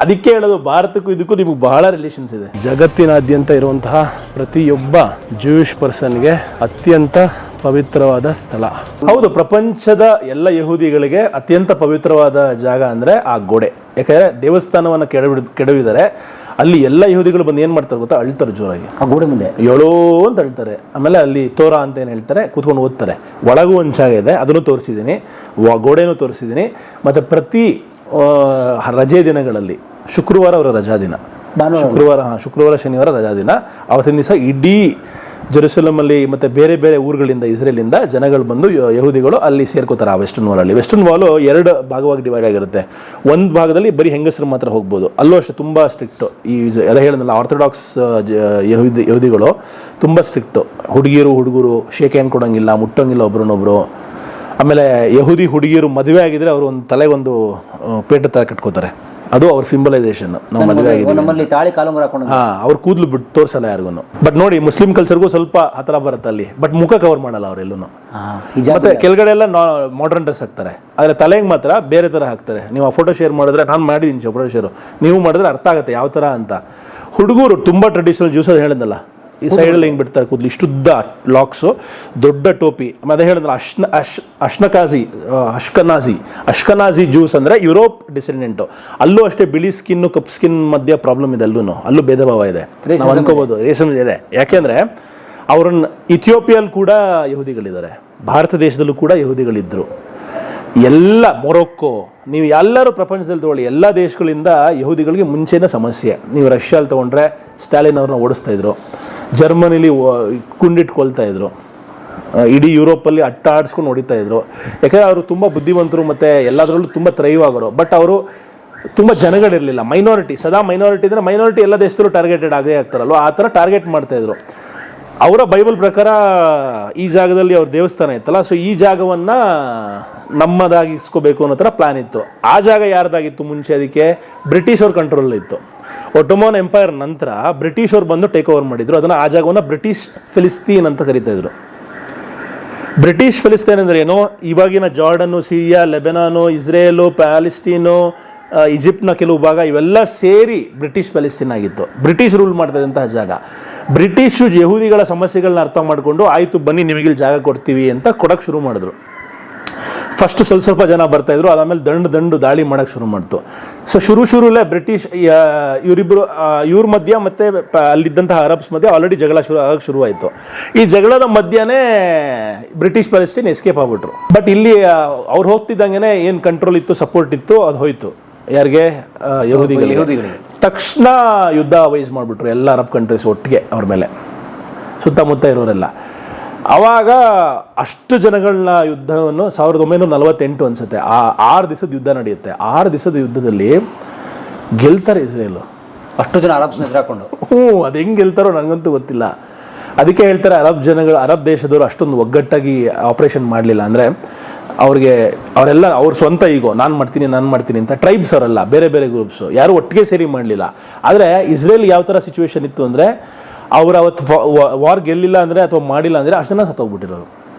ಅದಕ್ಕೆ ಹೇಳೋದು ಭಾರತಕ್ಕೂ ಇದಕ್ಕೂ ನಿಮ್ಗೆ ಬಹಳ ರಿಲೇಷನ್ಸ್ ಇದೆ. ಜಗತ್ತಿನಾದ್ಯಂತ ಇರುವಂತಹ ಪ್ರತಿಯೊಬ್ಬ ಜೂಯಿಷ್ ಪರ್ಸನ್ಗೆ ಅತ್ಯಂತ ಪವಿತ್ರವಾದ ಸ್ಥಳ. ಹೌದು, ಪ್ರಪಂಚದ ಎಲ್ಲ ಯಹೂದಿಗಳಿಗೆ ಅತ್ಯಂತ ಪವಿತ್ರವಾದ ಜಾಗ ಅಂದ್ರೆ ಆ ಗೋಡೆ. ಯಾಕಂದ್ರೆ ದೇವಸ್ಥಾನವನ್ನ ಕೆಡವಿದ್ದಾರೆ, ಅಲ್ಲಿ ಎಲ್ಲ ಯಹೂದಿಗಳು ಬಂದು ಏನ್ ಮಾಡ್ತಾರೆ ಗೊತ್ತಾ, ಅಳ್ತಾರೆ ಜೋರಾಗಿ ಆ ಗೋಡೆ ಮುಂದೆ, ಏಳೋ ಅಂತ ಅಳ್ತಾರೆ. ಆಮೇಲೆ ಅಲ್ಲಿ ತೋರಾ ಅಂತ ಏನ್ ಹೇಳ್ತಾರೆ, ಕೂತ್ಕೊಂಡು ಓದ್ತಾರೆ. ಒಳಗೂ ಒಂದು ಜಾಗ ಇದೆ, ಅದನ್ನು ತೋರಿಸಿದ್ದೀನಿ, ಗೋಡೆನೂ ತೋರಿಸಿದ್ದೀನಿ. ಮತ್ತೆ ಪ್ರತಿ ರಜೆ ದಿನಗಳಲ್ಲಿ ಶುಕ್ರವಾರ ಅವರ ರಜಾ ದಿನ, ಶುಕ್ರವಾರ ಶನಿವಾರ ರಜಾ ದಿನ. ಅವತ್ತಿನ ದಿವಸ ಇಡೀ ಜೆರುಸಲಮ್ ಅಲ್ಲಿ ಮತ್ತೆ ಬೇರೆ ಬೇರೆ ಊರುಗಳಿಂದ, ಇಸ್ರೇಲಿಂದ ಜನಗಳು ಬಂದು ಯಹೂದಿಗಳು ಅಲ್ಲಿ ಸೇರ್ಕೋತಾರೆ. ಆ ವೆಸ್ಟರ್ನ್ ವಾಲ್ ಅಲ್ಲಿ. ವೆಸ್ಟರ್ನ್ ವಾಲ್ 2 ಭಾಗವಾಗಿ ಡಿವೈಡ್ ಆಗಿರುತ್ತೆ. ಒಂದು ಭಾಗದಲ್ಲಿ ಬರೀ ಹೆಂಗಸರು ಮಾತ್ರ ಹೋಗ್ಬೋದು, ಅಲ್ಲೂ ಅಷ್ಟೇ ತುಂಬಾ ಸ್ಟ್ರಿಕ್ಟ್. ಈ ಅದ ಹೇಳಿದ್ನಲ್ಲ ಆರ್ಥೋಡಾಕ್ಸ್ ಯಹೂದಿಗಳು ತುಂಬಾ ಸ್ಟ್ರಿಕ್ಟ್. ಹುಡುಗರು ಶೇಕ್ ಹ್ಯಾಂಡ್ ಕೊಡೋಂಗಿಲ್ಲ, ಮುಟ್ಟೋಂಗಿಲ್ಲ ಒಬ್ರನ್ನೊಬ್ರು. ಆಮೇಲೆ ಯಹೂದಿ ಹುಡುಗಿಯರು ಮದುವೆ ಆಗಿದ್ರೆ ಅವರು ಒಂದು ತಲೆಗೊಂದು ಪೇಟ ತರ ಕಟ್ಕೋತಾರೆ, ಅದು ಅವ್ರ ಸಿಂಬಲೈಸೇಷನ್. ನಾವು ಮದುವೆ ಆಗಿದ್ದೀವಿ, ಅವ್ರ ಕೂದಲು ಬಿಟ್ಟು ತೋರ್ಸಲ್ಲ ಯಾರಿಗೂ. ಬಟ್ ನೋಡಿ, ಮುಸ್ಲಿಂ ಕಲ್ಚರ್ಗೂ ಸ್ವಲ್ಪ ಹತ್ರ ಬರುತ್ತೆ ಅಲ್ಲಿ, ಬಟ್ ಮುಖ ಕವರ್ ಮಾಡಲ್ಲ ಅವರೆಲ್ಲೂ. ಮತ್ತೆ ಕೆಳಗಡೆ ಎಲ್ಲ ಮಾಡರ್ನ್ ಡ್ರೆಸ್ ಹಾಕ್ತಾರೆ, ಆದ್ರೆ ತಲೆಗೆ ಮಾತ್ರ ಬೇರೆ ತರ ಹಾಕ್ತಾರೆ. ನೀವು ಆ ಫೋಟೋ ಶೇರ್ ಮಾಡಿದ್ರೆ, ನಾನು ಮಾಡಿದೀನಿ ಫೋಟೋ ಶೇರ್, ನೀವು ಮಾಡಿದ್ರೆ ಅರ್ಥ ಆಗುತ್ತೆ ಯಾವ ತರ ಅಂತ. ಹುಡುಗರು ತುಂಬಾ ಟ್ರೆಡಿಷನಲ್ ಜ್ಯೂಸ್ ಹೇಳಿದ್ನಲ್ಲ, ಈ ಸೈಡಲ್ಲಿ ಹಿಂಗೆ ಬಿಡ್ತಾರೆ ಕೂದಲು, ಇಷ್ಟುದ್ದ ಲಾಕ್ಸು, ದೊಡ್ಡ ಟೋಪಿ. ಅದೇ ಹೇಳಿದ್ರೆ ಅಶ್ಕನಾಜಿ ಜ್ಯೂಸ್ ಅಂದ್ರೆ ಯುರೋಪ್ ಡಿಸೆಂಡೆಂಟು. ಅಲ್ಲೂ ಅಷ್ಟೇ ಬಿಳಿ ಸ್ಕಿನ್ ಕಪ್ ಸ್ಕಿನ್ ಮಧ್ಯ ಪ್ರಾಬ್ಲಮ್ ಇದೆ, ಅಲ್ಲೂ ಭೇದ ಭಾವ ಇದೆ, ನಾವು ಅನ್ಕೋಬಹುದು. ರೇಸಮ್ ಇದೆ, ಯಾಕೆಂದ್ರೆ ಅವ್ರನ್ನ ಇಥಿಯೋಪಿಯಲ್ಲಿ ಕೂಡ ಯಹೂದಿಗಳಿದ್ದಾರೆ, ಭಾರತ ದೇಶದಲ್ಲೂ ಕೂಡ ಯಹೂದಿಗಳಿದ್ರು. ಎಲ್ಲ ಮೊರೊಕ್ಕೋ, ನೀವು ಎಲ್ಲರೂ ಪ್ರಪಂಚದಲ್ಲಿ ತಗೊಳ್ಳಿ, ಎಲ್ಲ ದೇಶಗಳಿಂದ ಯಹೂದಿಗಳಿಗೆ ಮುಂಚೆನೇ ಸಮಸ್ಯೆ. ನೀವು ರಷ್ಯಾದಲ್ಲಿ ತಗೊಂಡ್ರೆ ಸ್ಟಾಲಿನ್ ಅವ್ರನ್ನ ಓಡಿಸ್ತಾ ಇದ್ರು, ಜರ್ಮನಿಲಿ ಕುಂಡಿಟ್ಕೊಳ್ತಾ ಇದ್ರು, ಇಡೀ ಯುರೋಪಲ್ಲಿ ಆಡಿಸ್ಕೊಂಡು ಹೊಡಿತಾ ಇದ್ರು. ಯಾಕಂದ್ರೆ ಅವರು ತುಂಬ ಬುದ್ಧಿವಂತರು ಮತ್ತು ಎಲ್ಲದರಲ್ಲೂ ತುಂಬ ಥ್ರೈವ್ ಆಗೋರು. ಬಟ್ ಅವರು ತುಂಬ ಜನಗಳಿರಲಿಲ್ಲ, ಮೈನಾರಿಟಿ, ಸದಾ ಮೈನಾರಿಟಿ ಅಂದರೆ ಮೈನಾರಿಟಿ ಎಲ್ಲ ದೇಶದಲ್ಲೂ ಟಾರ್ಗೆಟೆಡ್ ಆಗೇ ಆಗ್ತಾರಲ್ವ, ಆ ಥರ ಟಾರ್ಗೆಟ್ ಮಾಡ್ತಾ ಇದ್ರು. ಅವರ ಬೈಬಲ್ ಪ್ರಕಾರ ಈ ಜಾಗದಲ್ಲಿ ಅವ್ರ ದೇವಸ್ಥಾನ ಇತ್ತಲ್ಲ, ಸೊ ಈ ಜಾಗವನ್ನು ನಮ್ಮದಾಗಿಸ್ಕೋಬೇಕು ಅನ್ನೋ ಥರ ಪ್ಲಾನ್ ಇತ್ತು. ಆ ಜಾಗ ಯಾರ್ದಾಗಿತ್ತು ಮುಂಚೆ? ಅದಕ್ಕೆ ಬ್ರಿಟಿಷ್ ಅವ್ರ ಕಂಟ್ರೋಲ್ ಇತ್ತು. ಒಟ್ಟೋಮನ್ ಎಂಪೈರ್ ನಂತರ ಬ್ರಿಟಿಷ್ ಅವ್ರು ಬಂದು ಟೇಕ್ ಓವರ್ ಮಾಡಿದ್ರು ಅದನ್ನ. ಆ ಜಾಗವನ್ನು ಬ್ರಿಟಿಷ್ ಫಿಲಿಸ್ತೀನ್ ಅಂತ ಕರೀತಾ ಇದ್ರು. ಬ್ರಿಟಿಷ್ ಫಿಲಿಸ್ತೀನ್ ಅಂದ್ರೆ ಏನು? ಇವಾಗಿನ ಜಾರ್ಡನ್ನು, ಸಿರಿಯಾ, ಲೆಬನಾನು, ಇಸ್ರೇಲು, ಪ್ಯಾಲೆಸ್ಟೀನು, ಈಜಿಪ್ಟ್ನ ಕೆಲವು ಭಾಗ, ಇವೆಲ್ಲ ಸೇರಿ ಬ್ರಿಟಿಷ್ ಪ್ಯಾಲೆಸ್ಟೀನ್ ಆಗಿತ್ತು. ಬ್ರಿಟಿಷ್ ರೂಲ್ ಮಾಡ್ತಾ ಇದ್ದಂತಹ ಜಾಗ. ಬ್ರಿಟಿಷು ಯಹೂದಿಗಳ ಸಮಸ್ಯೆಗಳನ್ನ ಅರ್ಥ ಮಾಡಿಕೊಂಡು, ಆಯ್ತು ಬನ್ನಿ ನಿಮಗೆ ಜಾಗ ಕೊಡ್ತೀವಿ ಅಂತ ಕೊಡಕ್ಕೆ ಶುರು ಮಾಡಿದ್ರು. ಫಸ್ಟ್ ಸ್ವಲ್ಪ ಜನ ಬರ್ತಾ ಇದ್ರು, ಅದಾದ್ಮೇಲೆ ದಂಡು ದಾಳಿ ಮಾಡಕ್ ಶುರು ಮಾಡ್ತು. ಸೊ ಶುರುಲೇ ಬ್ರಿಟಿಷ್ ಇವ್ರ ಮಧ್ಯ ಮತ್ತೆ ಅಲ್ಲಿದ್ದಂತಹ ಅರಬ್ಸ್ ಮಧ್ಯೆ ಆಲ್ರೆಡಿ ಜಗಳ ಶುರುವಾಯಿತು. ಈ ಜಗಳದ ಮಧ್ಯನೇ ಬ್ರಿಟಿಷ್ ಪ್ಯಾಲೆಸ್ಟೈನ್ ಎಸ್ಕೇಪ್ ಆಗ್ಬಿಟ್ರು. ಬಟ್ ಇಲ್ಲಿ ಅವ್ರು ಹೋಗ್ತಿದ್ದಂಗೆನೆ ಏನ್ ಕಂಟ್ರೋಲ್ ಇತ್ತು, ಸಪೋರ್ಟ್ ಇತ್ತು, ಅದು ಹೋಯ್ತು. ಯಾರಿಗೆ? ಯಹೂದಿಗಳಿಗೆ. ತಕ್ಷಣ ಯುದ್ಧ ವೈಸ್ ಮಾಡಿಬಿಟ್ರು ಎಲ್ಲ ಅರಬ್ ಕಂಟ್ರೀಸ್ ಒಟ್ಟಿಗೆ ಅವ್ರ ಮೇಲೆ, ಸುತ್ತಮುತ್ತ ಇರೋರೆಲ್ಲ. ಆವಾಗ ಅಷ್ಟು ಜನಗಳನ್ನ ಯುದ್ಧವನ್ನು 1948 ಅನ್ಸುತ್ತೆ, 6 ದಿವಸದ ಯುದ್ಧ ನಡೆಯುತ್ತೆ. 6 ದಿವಸದ ಯುದ್ಧದಲ್ಲಿ ಗೆಲ್ತಾರೆ ಇಸ್ರೇಲ್. ಅಷ್ಟು ಜನ ಅರಬ್ಸ್ ಎದುರಾಕೊಂಡು. ಅದು ಹೆಂಗ್ ಗೆಲ್ತಾರೋ ನನಗಂತೂ ಗೊತ್ತಿಲ್ಲ. ಅದಕ್ಕೆ ಹೇಳ್ತಾರೆ ಅರಬ್ ದೇಶದವರು ಅಷ್ಟೊಂದು ಒಗ್ಗಟ್ಟಾಗಿ ಆಪರೇಷನ್ ಮಾಡಲಿಲ್ಲ. ಅಂದ್ರೆ ಅವರೆಲ್ಲ ಅವ್ರ ಸ್ವಂತ ಈಗೋ, ನಾನು ಮಾಡ್ತೀನಿ ಅಂತ ಟ್ರೈಬ್ಸ್ ಅವರಲ್ಲ, ಬೇರೆ ಬೇರೆ ಗ್ರೂಪ್ಸ್, ಯಾರು ಒಟ್ಟಿಗೆ ಸೇರಿ ಮಾಡಲಿಲ್ಲ. ಆದರೆ ಇಸ್ರೇಲ್ ಯಾವ ಥರ ಸಿಚುವೇಶನ್ ಇತ್ತು ಅಂದರೆ, ಅವ್ರು ಅವತ್ತು ವಾರ್ ಗೆಲ್ಲಿಲ್ಲ ಅಂದರೆ ಅಥವಾ ಮಾಡಿಲ್ಲ ಅಂದರೆ ಅಷ್ಟು ಜನ ಸತ್ತೋಗ್ಬಿಟ್ಟಿರೋರು.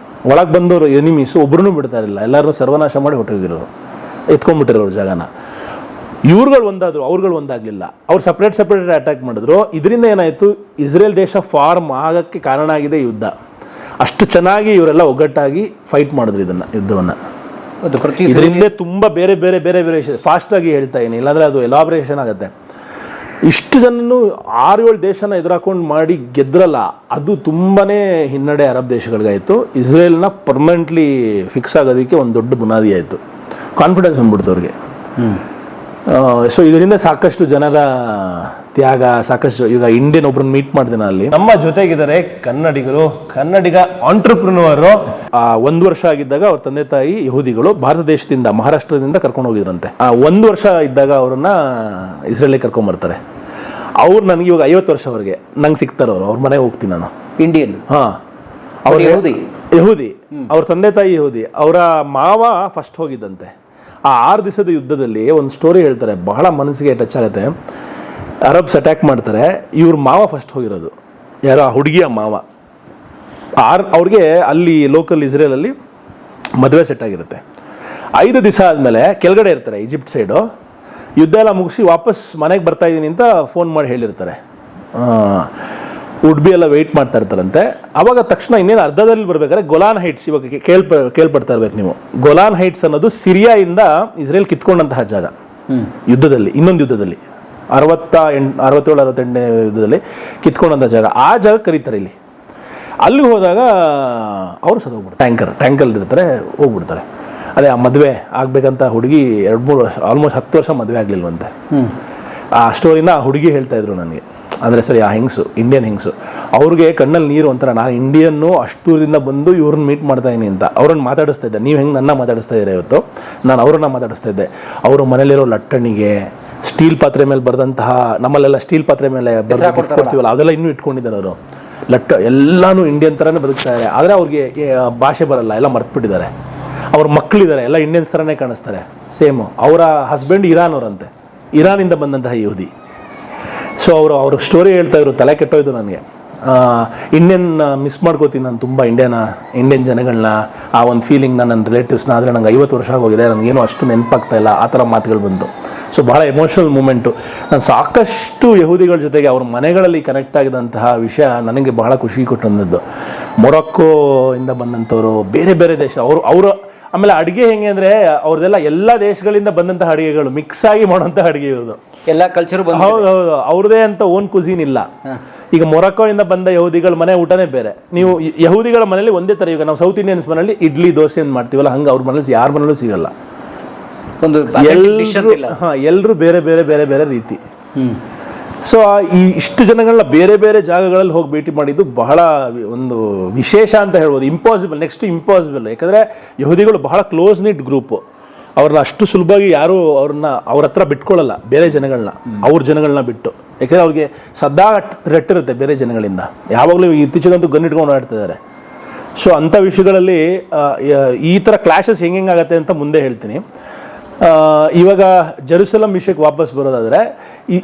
ಒಳಗೆ ಬಂದವರು ಎನಿಮೀಸು ಒಬ್ಬರೂ ಬಿಡ್ತಾ ಇರಲಿಲ್ಲ, ಎಲ್ಲರೂ ಸರ್ವನಾಶ ಮಾಡಿ ಹೊಟ್ಟೋಗಿರೋರು, ಎತ್ಕೊಂಡ್ಬಿಟ್ಟಿರೋರು ಜಾಗನ. ಇವ್ರುಗಳು ಒಂದಾದ್ರು, ಅವ್ರುಗಳು ಒಂದಾಗಲಿಲ್ಲ. ಅವ್ರು ಸಪ್ರೇಟ್ ಅಟ್ಯಾಕ್ ಮಾಡಿದ್ರು. ಇದರಿಂದ ಏನಾಯಿತು, ಇಸ್ರೇಲ್ ದೇಶ ಫಾರ್ಮ್ ಆಗೋಕ್ಕೆ ಕಾರಣ ಆಗಿದೆ ಯುದ್ಧ. ಅಷ್ಟು ಚೆನ್ನಾಗಿ ಇವರೆಲ್ಲ ಒಗ್ಗಟ್ಟಾಗಿ ಫೈಟ್ ಮಾಡಿದ್ರು ಯುದ್ಧವನ್ನು. ಇದರಿಂದ ತುಂಬ ಬೇರೆ ಬೇರೆ ಬೇರೆ ಬೇರೆ ಫಾಸ್ಟಾಗಿ ಹೇಳ್ತಾ ಇದ್ದೀನಿ, ಇಲ್ಲಾಂದರೆ ಅದು ಎಲಾಬ್ರೇಷನ್ ಆಗುತ್ತೆ. ಇಷ್ಟು ಜನನು 6-7 ದೇಶನ ಎದುರಾಕೊಂಡು ಮಾಡಿ ಗೆದ್ರಲ್ಲ, ಅದು ತುಂಬಾ ಹಿನ್ನಡೆ ಅರಬ್ ದೇಶಗಳಿಗಾಯಿತು. ಇಸ್ರೇಲ್ನ ಪರ್ಮನೆಂಟ್ಲಿ ಫಿಕ್ಸ್ ಆಗೋದಕ್ಕೆ ಒಂದು ದೊಡ್ಡ ಬುನಾದಿ ಆಯಿತು. ಕಾನ್ಫಿಡೆನ್ಸ್ ಬಂದ್ಬಿಡ್ತು ಅವ್ರಿಗೆ. ಸೊ ಇದರಿಂದ ಸಾಕಷ್ಟು ಜನರ ತ್ಯಾಗ, ಸಾಕಷ್ಟು. ಈಗ ಇಂಡಿಯನ್ ಒಬ್ರನ್ನ ಮೀಟ್ ಮಾಡ್ತೀನಿ ಅಲ್ಲಿ, ನಮ್ಮ ಜೊತೆಗಿದ್ದಾರೆ ಕನ್ನಡಿಗ ಆಂಟ್ರಪ್ರನವರು. 1 ವರ್ಷ ಆಗಿದ್ದಾಗ ಅವ್ರ ತಂದೆ ತಾಯಿ ಯಹೂದಿಗಳು ಭಾರತ ದೇಶದಿಂದ, ಮಹಾರಾಷ್ಟ್ರದಿಂದ ಕರ್ಕೊಂಡು ಹೋಗಿದ್ರಂತೆ. 1 ವರ್ಷ ಇದ್ದಾಗ ಅವ್ರನ್ನ ಇಸ್ರೇಲಿಗೆ ಕರ್ಕೊಂಡ್ಬರ್ತಾರೆ. ಅವ್ರು ನನಗೆ ಇವಾಗ 50 ವರ್ಷವರೆಗೆ ನಂಗೆ ಸಿಗ್ತಾರೆ. ಅವ್ರ ಮನೆಗೆ ಹೋಗ್ತೀನಿ ನಾನು. ಇಂಡಿಯನ್? ಅವ್ರ ಯಹೂದಿ, ಅವ್ರ ತಂದೆ ತಾಯಿ ಯಹೂದಿ. ಅವರ ಮಾವ ಫಸ್ಟ್ ಹೋಗಿದ್ದಂತೆ. ಆ 6 ದಿವಸದ ಯುದ್ಧದಲ್ಲಿ ಒಂದು ಸ್ಟೋರಿ ಹೇಳ್ತಾರೆ, ಬಹಳ ಮನಸ್ಸಿಗೆ ಟಚ್ ಆಗುತ್ತೆ. ಅರಬ್ಸ್ ಅಟ್ಯಾಕ್ ಮಾಡ್ತಾರೆ, ಇವ್ರ ಮಾವ ಫಸ್ಟ್ ಹೋಗಿರೋದು. ಯಾರೋ ಆ ಹುಡುಗಿಯ ಮಾವ. ಅವ್ರಿಗೆ ಅಲ್ಲಿ ಲೋಕಲ್ ಇಸ್ರೇಲಲ್ಲಿ ಮದುವೆ ಸೆಟ್ ಆಗಿರುತ್ತೆ. 5 ದಿವಸ ಆದಮೇಲೆ ಕೆಳಗಡೆ ಇರ್ತಾರೆ ಈಜಿಪ್ಟ್ ಸೈಡು. ಯುದ್ಧ ಎಲ್ಲ ಮುಗಿಸಿ ವಾಪಸ್ ಮನೆಗೆ ಬರ್ತಾ ಇದ್ದೀನಿ ಅಂತ ಫೋನ್ ಮಾಡಿ ಹೇಳಿರ್ತಾರೆ. ಉಡ್ಬಿ ಎಲ್ಲ ವೆಯ್ಟ್ ಮಾಡ್ತಾ ಇರ್ತಾರಂತೆ. ಅವಾಗ ತಕ್ಷಣ ಇನ್ನೇನು ಅರ್ಧದಲ್ಲಿ ಬರ್ಬೇಕಾದ್ರೆ ಗೋಲಾನ್ ಹೈಟ್ಸ್, ಇವಾಗ ಕೇಳ್ಪಡ್ತಾ ಇರ್ಬೇಕು ನೀವು. ಗೋಲಾನ್ ಹೈಟ್ಸ್ ಅನ್ನೋದು ಸಿರಿಯಾಯಿಂದ ಇಸ್ರೇಲ್ ಕಿತ್ಕೊಂಡಂತಹ ಜಾಗ. ಯುದ್ಧದಲ್ಲಿ, ಇನ್ನೊಂದು ಯುದ್ಧದಲ್ಲಿ 67-68ನೇ ಯುದ್ಧದಲ್ಲಿ ಕಿತ್ಕೊಂಡಂಥ ಜಾಗ. ಆ ಜಾಗ ಕರೀತಾರೆ ಇಲ್ಲಿ. ಅಲ್ಲಿಗೆ ಹೋದಾಗ ಅವರು ಸತ್ತೋಗ್ಬಿಡ್ತಾರೆ. ಟ್ಯಾಂಕಲ್ಲಿ ಇರ್ತಾರೆ, ಹೋಗ್ಬಿಡ್ತಾರೆ. ಅದೇ ಆ ಮದುವೆ ಆಗ್ಬೇಕಂತ ಹುಡುಗಿ 2-3 ವರ್ಷ, ಆಲ್ಮೋಸ್ಟ್ 10 ವರ್ಷ ಮದುವೆ ಆಗಲಿಲ್ವಂತೆ. ಆ ಸ್ಟೋರಿನ ಆ ಹುಡುಗಿ ಹೇಳ್ತಾ ಇದ್ರು ನನಗೆ. ಅಂದರೆ ಸರಿ, ಆ ಹೆಂಗಸು, ಇಂಡಿಯನ್ ಹೆಂಗಸು, ಅವ್ರಿಗೆ ಕಣ್ಣಲ್ಲಿ ನೀರು ಒಂಥರ. ನಾನು ಇಂಡಿಯನ್ನು ಅಷ್ಟು ದೂರದಿಂದ ಬಂದು ಇವ್ರನ್ನ ಮೀಟ್ ಮಾಡ್ತಾ ಇದ್ದೀನಿ ಅಂತ ಅವ್ರನ್ನ ಮಾತಾಡಿಸ್ತಾ ಇದ್ದೆ. ನೀವು ಹೆಂಗೆ ನನ್ನ ಮಾತಾಡಿಸ್ತಾ ಇದ್ದೀರಾ ಇವತ್ತು, ನಾನು ಅವ್ರನ್ನ ಮಾತಾಡಿಸ್ತಾ ಇದ್ದೆ. ಅವರು ಮನೇಲಿರೋ ಲಟ್ಟಣಿಗೆ, ಸ್ಟೀಲ್ ಪಾತ್ರೆ ಮೇಲೆ ಬರೆದಂತಹ, ನಮ್ಮಲ್ಲೆಲ್ಲ ಸ್ಟೀಲ್ ಪಾತ್ರೆ ಮೇಲೆ ಕೊಡ್ತೀವಲ್ಲ, ಅದೆಲ್ಲ ಇನ್ನೂ ಇಟ್ಕೊಂಡಿದ್ದಾರೆ ಅವರು. ಎಲ್ಲಾನು ಇಂಡಿಯನ್ ಥರನೇ ಬದುಕ್ತಾ ಇದ್ದಾರೆ. ಆದರೆ ಅವ್ರಿಗೆ ಭಾಷೆ ಬರಲ್ಲ, ಎಲ್ಲ ಮರ್ತ್ಬಿಟ್ಟಿದ್ದಾರೆ. ಅವ್ರ ಮಕ್ಕಳಿದ್ದಾರೆ, ಎಲ್ಲ ಇಂಡಿಯನ್ಸ್ ಥರನೇ ಕಾಣಿಸ್ತಾರೆ ಸೇಮು. ಅವರ ಹಸ್ಬೆಂಡ್ ಇರಾನ್ ಅವರಂತೆ, ಇರಾನಿಂದ ಬಂದಂತಹ ಯಹೂದಿ. ಸೊ ಅವ್ರ ಸ್ಟೋರಿ ಹೇಳ್ತಾ ಇದ್ರು, ತಲೆ ಕೆಟ್ಟೋಯ್ತು ನನಗೆ. ಇಂಡಿಯನ್ ಮಿಸ್ ಮಾಡ್ಕೋತೀನಿ ನಾನು ತುಂಬ, ಇಂಡಿಯನ್ ಜನಗಳನ್ನ, ಆ ಒಂದು ಫೀಲಿಂಗ್ನ, ನನ್ನ ರಿಲೇಟಿವ್ಸ್ನ. ಆದರೆ ನಂಗೆ 50 ವರ್ಷ ಆಗೋಗಿದೆ, ನನಗೇನು ಅಷ್ಟು ನೆನಪಾಗ್ತಾ ಇಲ್ಲ. ಆ ಥರ ಮಾತುಗಳು ಬಂತು. ಸೊ ಭಾಳ ಎಮೋಷನಲ್ ಮೂಮೆಂಟು. ನಾನು ಸಾಕಷ್ಟು ಯಹೂದಿಗಳ ಜೊತೆಗೆ ಅವ್ರ ಮನೆಗಳಲ್ಲಿ ಕನೆಕ್ಟ್ ಆಗಿದಂತಹ ವಿಷಯ ನನಗೆ ಬಹಳ ಖುಷಿ ಕೊಟ್ಟಂಥದ್ದು. ಮೊರಕ್ಕೋ ಇಂದ ಬಂದಂಥವ್ರು, ಬೇರೆ ಬೇರೆ ದೇಶ ಅವರು. ಆಮೇಲೆ ಅಡುಗೆ ಹೆಂಗೆ ಅಂದರೆ ಅವ್ರದ್ದೆಲ್ಲ ಎಲ್ಲ ದೇಶಗಳಿಂದ ಬಂದಂತಹ ಅಡುಗೆಗಳು ಮಿಕ್ಸ್ ಆಗಿ ಮಾಡೋಂಥ ಅಡುಗೆ ಇರೋದು. ಎಲ್ಲ ಕಲ್ಚರ್. ಹೌದು, ಅವ್ರದೇ ಅಂತ ಓನ್ ಕುಸೀನ್ ಇಲ್ಲ. ಈಗ ಮೊರಕ್ಕೋ ಇಂದ ಬಂದ ಯಹೂದಿಗಳ ಮನೆ ಊಟನೇ ಬೇರೆ. ನೀವು ಯಹೂದಿಗಳ ಮನೇಲಿ ಒಂದೇ ಥರ. ಈಗ ನಾವು ಸೌತ್ ಇಂಡಿಯನ್ಸ್ ಮನೇಲಿ ಇಡ್ಲಿ ದೋಸೆ ಅಂತ ಮಾಡ್ತೀವಲ್ಲ, ಹಂಗೆ ಅವ್ರ ಮನೇಲಿ ಯಾರ ಮನೇಲೂ ಸಿಗಲ್ಲ. ಎಲ್ಲರೂ ಬೇರೆ ಬೇರೆ ಬೇರೆ ಬೇರೆ ರೀತಿ. ಸೊ ಇಷ್ಟು ಜನಗಳನ್ನ ಬೇರೆ ಬೇರೆ ಜಾಗಗಳಲ್ಲಿ ಹೋಗಿ ಭೇಟಿ ಮಾಡಿದ್ದು ಬಹಳ ಒಂದು ವಿಶೇಷ ಅಂತ ಹೇಳ್ಬೋದು. ಇಂಪಾಸಿಬಲ್. ಯಾಕಂದರೆ ಯಹೂದಿಗಳು ಬಹಳ ಕ್ಲೋಸ್ ನಿಟ್ ಗ್ರೂಪು. ಅವ್ರನ್ನ ಅಷ್ಟು ಸುಲಭವಾಗಿ ಯಾರು ಅವ್ರ ಹತ್ರ ಬಿಟ್ಕೊಳ್ಳಲ್ಲ, ಬೇರೆ ಜನಗಳನ್ನ, ಅವ್ರ ಜನಗಳನ್ನ ಬಿಟ್ಟು. ಯಾಕಂದರೆ ಅವ್ರಿಗೆ ಸದಾ ರಟ್ಟಿರುತ್ತೆ ಬೇರೆ ಜನಗಳಿಂದ. ಯಾವಾಗಲೂ ಇತ್ತೀಚೆಗಂತೂ ಗನ್ ಇಟ್ಕೊಂಡು ಓಡಾಡ್ತಿದ್ದಾರೆ. ಸೊ ಅಂಥ ವಿಷಯಗಳಲ್ಲಿ ಈ ಥರ ಕ್ಲಾಶಸ್ ಹೆಂಗಾಗತ್ತೆ ಅಂತ ಮುಂದೆ ಹೇಳ್ತೀನಿ. ಇವಾಗ ಜೆರುಸಲಂ ವಿಷಯಕ್ಕೆ ವಾಪಸ್ ಬರೋದಾದರೆ,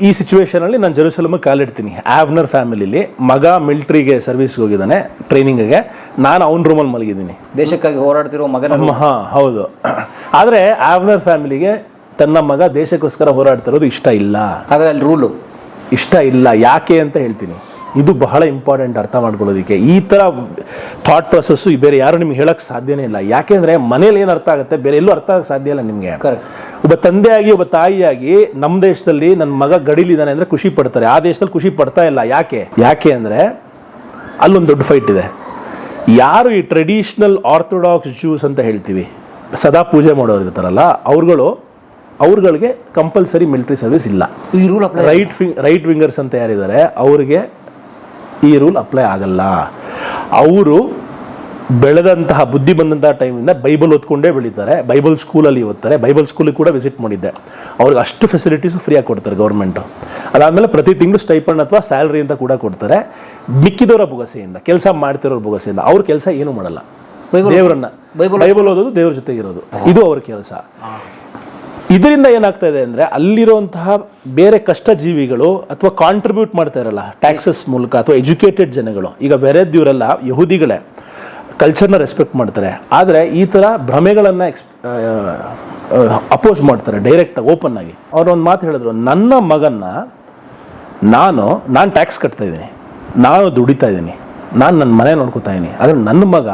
ಈ ಸಿಚುವೇಶನಲ್ಲಿ ನಾನು ಜೆರುಸಲಮ್ಗೆ ಕಾಲಿಡ್ತೀನಿ. ಆವ್ನರ್ ಫ್ಯಾಮಿಲಿಲಿ ಮಗ ಮಿಲ್ಟ್ರಿಗೆ ಸರ್ವಿಸ್ಗೆ ಹೋಗಿದ್ದಾನೆ, ಟ್ರೈನಿಂಗಿಗೆ. ನಾನು ಅವನ ರೂಮಲ್ಲಿ ಮಲಗಿದ್ದೀನಿ. ದೇಶಕ್ಕಾಗಿ ಹೋರಾಡ್ತಿರೋ ಮಗನ. ಹೌದು. ಆದರೆ ಆವ್ನರ್ ಫ್ಯಾಮಿಲಿಗೆ ತನ್ನ ಮಗ ದೇಶಕ್ಕೋಸ್ಕರ ಹೋರಾಡ್ತಿರೋದು ಇಷ್ಟ ಇಲ್ಲ. ಹಾಗಾದ್ರೆ ಅಲ್ಲಿ ರೂಲು ಇಷ್ಟ ಇಲ್ಲ. ಯಾಕೆ ಅಂತ ಹೇಳ್ತೀನಿ. ಇದು ಬಹಳ ಇಂಪಾರ್ಟೆಂಟ್ ಅರ್ಥ ಮಾಡ್ಕೊಳ್ಳೋದಕ್ಕೆ. ಈ ಥರ ಥಾಟ್ ಪ್ರೊಸೆಸ್ಸು ಬೇರೆ ಯಾರು ನಿಮ್ಗೆ ಹೇಳೋಕ್ಕೆ ಸಾಧ್ಯನೇ ಇಲ್ಲ. ಯಾಕೆಂದರೆ ಮನೇಲಿ ಏನು ಅರ್ಥ ಆಗುತ್ತೆ, ಬೇರೆ ಎಲ್ಲೂ ಅರ್ಥ ಆಗೋಕ್ಕೆ ಸಾಧ್ಯ ಇಲ್ಲ ನಿಮಗೆ. ಒಬ್ಬ ತಂದೆಯಾಗಿ, ಒಬ್ಬ ತಾಯಿಯಾಗಿ, ನಮ್ಮ ದೇಶದಲ್ಲಿ ನನ್ನ ಮಗ ಗಡಿಲಿದ್ದಾನೆ ಅಂದರೆ ಖುಷಿ ಪಡ್ತಾರೆ. ಆ ದೇಶದಲ್ಲಿ ಖುಷಿ ಪಡ್ತಾ ಇಲ್ಲ. ಯಾಕೆ ಅಂದರೆ ಅಲ್ಲೊಂದು ದೊಡ್ಡ ಫೈಟ್ ಇದೆ. ಯಾರು ಈ ಟ್ರೆಡಿಷ್ನಲ್ ಆರ್ಥೋಡಾಕ್ಸ್ ಜ್ಯೂಸ್ ಅಂತ ಹೇಳ್ತೀವಿ, ಸದಾ ಪೂಜೆ ಮಾಡೋರು ಇರ್ತಾರಲ್ಲ, ಅವ್ರುಗಳಿಗೆ ಕಂಪಲ್ಸರಿ ಮಿಲಿಟರಿ ಸರ್ವಿಸ್ ಇಲ್ಲ. ಈ ರೂಲ್ ರೈಟ್ ವಿಂಗರ್ಸ್ ಅಂತ ಯಾರಿದ್ದಾರೆ ಅವ್ರಿಗೆ ಈ ರೂಲ್ ಅಪ್ಲೈ ಆಗಲ್ಲ. ಅವರು ಬೆಳೆದಂತಹ, ಬುದ್ಧಿ ಬಂದಂತಹ ಟೈಮಿಂದ ಬೈಬಲ್ ಓದ್ಕೊಂಡೇ ಬೆಳೀತಾರೆ. ಬೈಬಲ್ ಸ್ಕೂಲಲ್ಲಿ ಓದ್ತಾರೆ. ಬೈಬಲ್ ಸ್ಕೂಲಿಗೆ ಕೂಡ ವಿಸಿಟ್ ಮಾಡಿದ್ದೆ. ಅವ್ರಿಗೆ ಅಷ್ಟು ಫೆಸಿಲಿಟೀಸು ಫ್ರೀಯಾಗಿ ಕೊಡ್ತಾರೆ ಗೌರ್ಮೆಂಟು. ಅದಾದಮೇಲೆ ಪ್ರತಿ ತಿಂಗಳು ಸ್ಟೈಪಂಡ್ ಅಥವಾ ಸ್ಯಾಲ್ರಿ ಅಂತ ಕೂಡ ಕೊಡ್ತಾರೆ. ಮಿಕ್ಕಿದವರ ಬೊಗಸೆಯಿಂದ, ಕೆಲಸ ಮಾಡ್ತಿರೋರ ಬೊಗಸೆಯಿಂದ. ಅವ್ರ ಕೆಲಸ ಏನೂ ಮಾಡಲ್ಲ. ದೇವರನ್ನ ಬೈಬಲ್ ಓದೋದು, ದೇವ್ರ ಜೊತೆಗಿರೋದು, ಇದು ಅವ್ರ ಕೆಲಸ. ಇದರಿಂದ ಏನಾಗ್ತಾ ಇದೆ ಅಂದರೆ ಅಲ್ಲಿರುವಂತಹ ಬೇರೆ ಕಷ್ಟ ಜೀವಿಗಳು ಅಥವಾ ಕಾಂಟ್ರಿಬ್ಯೂಟ್ ಮಾಡ್ತಾ ಇರಲ್ಲ ಟ್ಯಾಕ್ಸಸ್ ಮೂಲಕ ಅಥವಾ ಎಜುಕೇಟೆಡ್ ಜನಗಳು, ಈಗ ಬೇರೆದ್ದಿವರೆಲ್ಲ ಯಹೂದಿಗಳೇ ಕಲ್ಚರ್ನ ರೆಸ್ಪೆಕ್ಟ್ ಮಾಡ್ತಾರೆ, ಆದರೆ ಈ ಥರ ಭ್ರಮೆಗಳನ್ನು ಅಪೋಸ್ ಮಾಡ್ತಾರೆ ಡೈರೆಕ್ಟಾಗಿ ಓಪನ್ ಆಗಿ. ಅವ್ರು ಒಂದು ಮಾತು ಹೇಳಿದ್ರು, ನನ್ನ ಮಗನ್ನ ನಾನು ಟ್ಯಾಕ್ಸ್ ಕಟ್ತಾ ಇದ್ದೀನಿ, ನಾನು ದುಡಿತಾ ಇದ್ದೀನಿ, ನಾನು ನನ್ನ ಮನೆ ನೋಡ್ಕೊತಾ ಇದ್ದೀನಿ, ಆದರೆ ನನ್ನ ಮಗ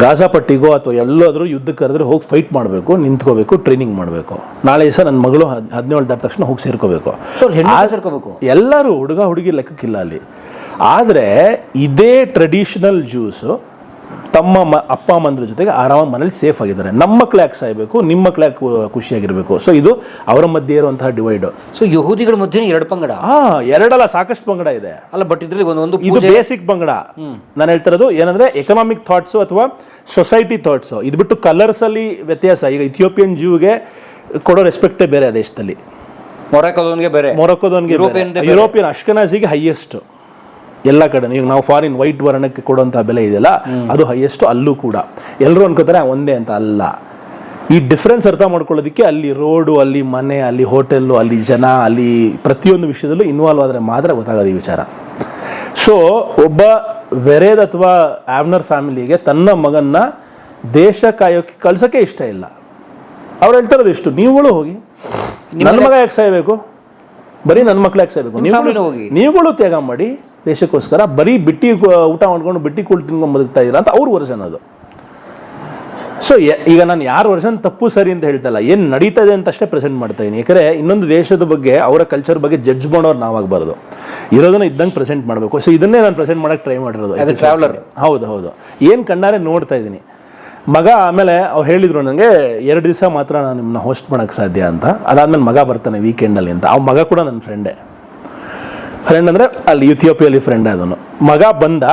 ಗಾಜಾ ಪಟ್ಟಿಗೋ ಅಥವಾ ಎಲ್ಲಾದರೂ ಯುದ್ಧಕ್ಕೆ ಕರೆದ್ರೆ ಹೋಗಿ ಫೈಟ್ ಮಾಡಬೇಕು, ನಿಂತ್ಕೋಬೇಕು, ಟ್ರೈನಿಂಗ್ ಮಾಡಬೇಕು. ನಾಳೆ ದಿವಸ ನನ್ನ ಮಗಳು 17 ದಾಟ ತಕ್ಷಣ ಹೋಗಿ ಸೇರ್ಕೋಬೇಕು. ಸೇರ್ಕೋಬೇಕು. ಎಲ್ಲರೂ ಹುಡುಗ ಹುಡುಗಿ ಲೆಕ್ಕಕ್ಕಿಲ್ಲ ಅಲ್ಲಿ. ಆದರೆ ಇದೇ ಟ್ರೆಡಿಷನಲ್ ಜ್ಯೂಸು ತಮ್ಮ ಅಪ್ಪ ಅಮ್ಮಂದ್ರ ಜೊತೆಗೆ ಆರಾಮಾಗಿ ಮನೇಲಿ ಸೇಫ್ ಆಗಿದ್ದಾರೆ. ನಮ್ಮ ಮಕ್ಳು ಯಾಕೆ ಸಾಯ್ಬೇಕು, ನಿಮ್ಮ ಮಕ್ಳು ಯಾಕೆ ಖುಷಿಯಾಗಿರ್ಬೇಕು? ಸೊ ಇದು ಅವರ ಮಧ್ಯೆ ಇರುವಂತಹ ಡಿವೈಡ್. ಸೊ ಯಹೂದಿಗಳ ಮಧ್ಯೆ 2 ಪಂಗಡ? ಎರಡಲ್ಲ, ಸಾಕಷ್ಟು ಪಂಗಡ ಇದೆ. ಅಲ್ಲ, ಬಟ್ ಇದ್ರಲ್ಲಿ ಒಂದು ಇದು ಬೇಸಿಕ್ ಪಂಗಡ. ನಾನು ಹೇಳ್ತಿರೋದು ಏನಂದ್ರೆ ಎಕನಾಮಿಕ್ ಥಾಟ್ಸ್ ಅಥವಾ ಸೊಸೈಟಿ ಥಾಟ್ಸ್. ಇದು ಬಿಟ್ಟು ಕಲರ್ಸ್ ಅಲ್ಲಿ ವ್ಯತ್ಯಾಸ. ಈಗ ಇಥಿಯೋಪಿಯನ್ ಜ್ಯೂಗೆ ಕೊಡೋ ರೆಸ್ಪೆಕ್ಟೇ ಬೇರೆ ಆ ದೇಶದಲ್ಲಿ. ಮೊರೊಕ್ಕೋದವನಿಗೆ ಬೇರೆ, ಯುರೋಪಿಯನ್ ಅಶ್ಕೆನಾಜಿಗೆ ಹೈಯೆಸ್ಟ್ ಎಲ್ಲ ಕಡೆ. ಈಗ ನಾವು ಫಾರಿನ್ ವೈಟ್ ವರ್ಣಕ್ಕೆ ಕೊಡುವಂತಹ ಬೆಲೆ ಇದೆಯಲ್ಲ, ಅದು ಹೈಯೆಸ್ಟ್ ಅಲ್ಲೂ ಕೂಡ. ಎಲ್ಲರೂ ಅನ್ಕೋತಾರೆ ಒಂದೇ ಅಂತ, ಅಲ್ಲ. ಈ ಡಿಫ್ರೆನ್ಸ್ ಅರ್ಥ ಮಾಡ್ಕೊಳ್ಳೋದಕ್ಕೆ ಅಲ್ಲಿ ರೋಡು, ಅಲ್ಲಿ ಮನೆ, ಅಲ್ಲಿ ಹೋಟೆಲ್ಲು, ಅಲ್ಲಿ ಜನ, ಅಲ್ಲಿ ಪ್ರತಿಯೊಂದು ವಿಷಯದಲ್ಲೂ ಇನ್ವಾಲ್ವ್ ಆದರೆ ಮಾತ್ರ ಗೊತ್ತಾಗೋದು ಈ ವಿಚಾರ. ಸೊ ಒಬ್ಬ ವೆರೇದ್ ಅಥವಾ ಆವ್ನರ್ ಫ್ಯಾಮಿಲಿಗೆ ತನ್ನ ಮಗನ್ನ ದೇಶ ಕಾಯೋಕ್ಕೆ ಕಳ್ಸೋಕ್ಕೆ ಇಷ್ಟ ಇಲ್ಲ. ಅವ್ರು ಹೇಳ್ತಾರದು ಇಷ್ಟು, ನೀವುಗಳು ಹೋಗಿ, ನನ್ನ ಮಗ ಯಾಕೆ ಸಾಯ್ಬೇಕು, ಬರೀ ನನ್ನ ಮಕ್ಳು ಯಾಕೆ ಸಾಯ್ಬೇಕು, ನೀವುಗಳು ತ್ಯಾಗ ಮಾಡಿ ದೇಶಕ್ಕೋಸ್ಕರ, ಬರೀ ಬಿಟ್ಟಿ ಊಟ ಮಾಡ್ಕೊಂಡು ಬಿಟ್ಟಿ ಕೂಳ್ ತಿನ್ಕೊಂಡು ಬದುಕ್ತಾ ಇದ್ದೀರಾ ಅಂತ ಅವ್ರ ವರ್ಷನ್ ಅದು. ಸೊ ಈಗ ನಾನು ಯಾರ ವರ್ಷನ್ ತಪ್ಪು ಸರಿ ಅಂತ ಹೇಳ್ತಲ್ಲ, ಏನು ನಡೀತಾ ಇದೆ ಅಂತ ಅಷ್ಟೇ ಪ್ರೆಸೆಂಟ್ ಮಾಡ್ತಾ ಇದ್ದೀನಿ. ಯಾಕಂದರೆ ಇನ್ನೊಂದು ದೇಶದ ಬಗ್ಗೆ, ಅವರ ಕಲ್ಚರ್ ಬಗ್ಗೆ ಜಡ್ಜ್ ಮಾಡೋರು ನಾವಾಗಬಾರ್ದು, ಇರೋದನ್ನ ಇದ್ದಂಗೆ ಪ್ರೆಸೆಂಟ್ ಮಾಡಬೇಕು. ಸೊ ಇದನ್ನೇ ನಾನು ಪ್ರೆಸೆಂಟ್ ಮಾಡೋಕ್ಕೆ ಟ್ರೈ ಮಾಡಿರೋದು. ಟ್ರಾವೆಲರ್. ಹೌದು, ಏನು ಕಣ್ಣಾರೆ ನೋಡ್ತಾ ಇದ್ದೀನಿ. ಮಗ ಆಮೇಲೆ ಅವ್ರು ಹೇಳಿದ್ರು ನನಗೆ 2 ದಿವಸ ಮಾತ್ರ ನಾನು ನಿಮ್ಮನ್ನ ಹೋಸ್ಟ್ ಮಾಡೋಕ್ಕೆ ಸಾಧ್ಯ ಅಂತ. ಅದಾದ್ಮೇಲೆ ಮಗ ಬರ್ತಾನೆ ವೀಕೆಂಡಲ್ಲಿ ಅಂತ. ಮಗ ಕೂಡ ನನ್ನ ಫ್ರೆಂಡ್ ಅಂದರೆ ಅಲ್ಲಿ ಇಥಿಯೋಪಿಯಲ್ಲಿ ಫ್ರೆಂಡ್. ಅದನ್ನು ಮಗ ಬಂದ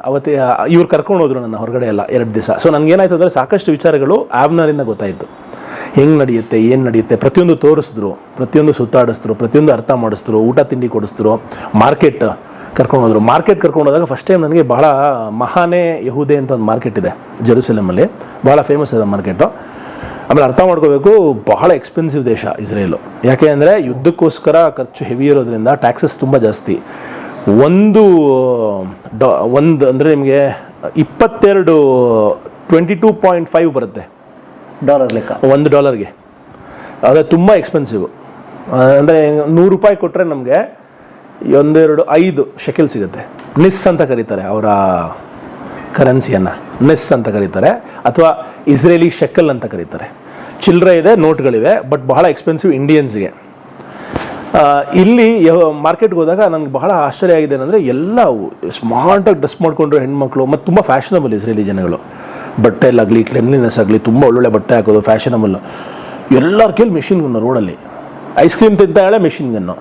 ಅವತ್ತೇ ಇವ್ರು ಕರ್ಕೊಂಡು ಹೋದ್ರು ನನ್ನ ಹೊರಗಡೆ ಎಲ್ಲ 2 ದಿವಸ. ಸೊ ನನಗೇನಾಯ್ತು ಅಂದರೆ ಸಾಕಷ್ಟು ವಿಚಾರಗಳು ಆವ್ನರಿಂದ ಗೊತ್ತಾಯಿತು. ಹೆಂಗೆ ನಡೆಯುತ್ತೆ, ಏನು ನಡೆಯುತ್ತೆ, ಪ್ರತಿಯೊಂದು ತೋರಿಸಿದ್ರು, ಪ್ರತಿಯೊಂದು ಸುತ್ತಾಡಿಸಿದ್ರು, ಪ್ರತಿಯೊಂದು ಅರ್ಥ ಮಾಡಿಸಿದ್ರು, ಊಟ ತಿಂಡಿ ಕೊಡಿಸಿದ್ರು, ಮಾರ್ಕೆಟ್ ಕರ್ಕೊಂಡು ಹೋದ್ರು. ಮಾರ್ಕೆಟ್ ಕರ್ಕೊಂಡು ಹೋದಾಗ ಫಸ್ಟ್ ಟೈಮ್ ನನಗೆ ಬಹಳ ಮಹಾನೆ ಯಹೂದೆ ಅಂತ ಒಂದು ಮಾರ್ಕೆಟ್ ಇದೆ ಜೆರುಸಲೆಮಲ್ಲಿ, ಭಾಳ ಫೇಮಸ್ ಇದೆ ಮಾರ್ಕೆಟು. ಆಮೇಲೆ ಅರ್ಥ ಮಾಡ್ಕೋಬೇಕು, ಬಹಳ ಎಕ್ಸ್ಪೆನ್ಸಿವ್ ದೇಶ ಇಸ್ರೇಲು. ಯಾಕೆ ಅಂದರೆ ಯುದ್ಧಕ್ಕೋಸ್ಕರ ಖರ್ಚು ಹೆವಿ ಇರೋದ್ರಿಂದ ಟ್ಯಾಕ್ಸಸ್ ತುಂಬ ಜಾಸ್ತಿ. ಒಂದು ಅಂದರೆ ನಿಮಗೆ 22.5 ಬರುತ್ತೆ ಡಾಲರ್ ಲೆಕ್ಕ, $1. ಅದು ತುಂಬ ಎಕ್ಸ್ಪೆನ್ಸಿವ್. ಅಂದರೆ $100 ಕೊಟ್ಟರೆ ನಮಗೆ 5 ಶೆಕೆಲ್ ಸಿಗುತ್ತೆ. ನಿಸ್ ಅಂತ ಕರೀತಾರೆ ಅವರ ಕರೆನ್ಸಿಯನ್ನು, ನೆಸ್ ಅಂತ ಕರೀತಾರೆ, ಅಥವಾ ಇಸ್ರೇಲಿ ಶೆಕಲ್ ಅಂತ ಕರೀತಾರೆ. ಚಿಲ್ಲರೆ ಇದೆ, ನೋಟ್ಗಳಿವೆ, ಬಟ್ ಬಹಳ ಎಕ್ಸ್ಪೆನ್ಸಿವ್ ಇಂಡಿಯನ್ಸ್ಗೆ. ಇಲ್ಲಿ ಮಾರ್ಕೆಟ್ಗೆ ಹೋದಾಗ ನನಗೆ ಬಹಳ ಆಶ್ಚರ್ಯ ಆಗಿದೆ ಏನಂದರೆ, ಎಲ್ಲ ಸ್ಮಾರ್ಟಾಗಿ ಡ್ರೆಸ್ ಮಾಡಿಕೊಂಡ್ರು ಹೆಣ್ಮಕ್ಳು, ಮತ್ತು ತುಂಬ ಫ್ಯಾಷನಬಲ್ ಇಸ್ರೇಲಿ ಜನಗಳು. ಬಟ್ಟೆಲ್ಲಾಗಲಿ, ಕ್ಲೆನ್ಲಿನೆಸ್ ಆಗಲಿ, ತುಂಬ ಒಳ್ಳೊಳ್ಳೆ ಬಟ್ಟೆ ಹಾಕೋದು, ಫ್ಯಾಷನಬಲ್. ಎಲ್ಲರ ಕೈಲಿ ಮಿಷಿನ್ ಗನ್ನು. ರೋಡಲ್ಲಿ ಐಸ್ ಕ್ರೀಮ್ ತಿಂತಾಳೆ ಮಿಷಿನ್ ಗನ್ನು,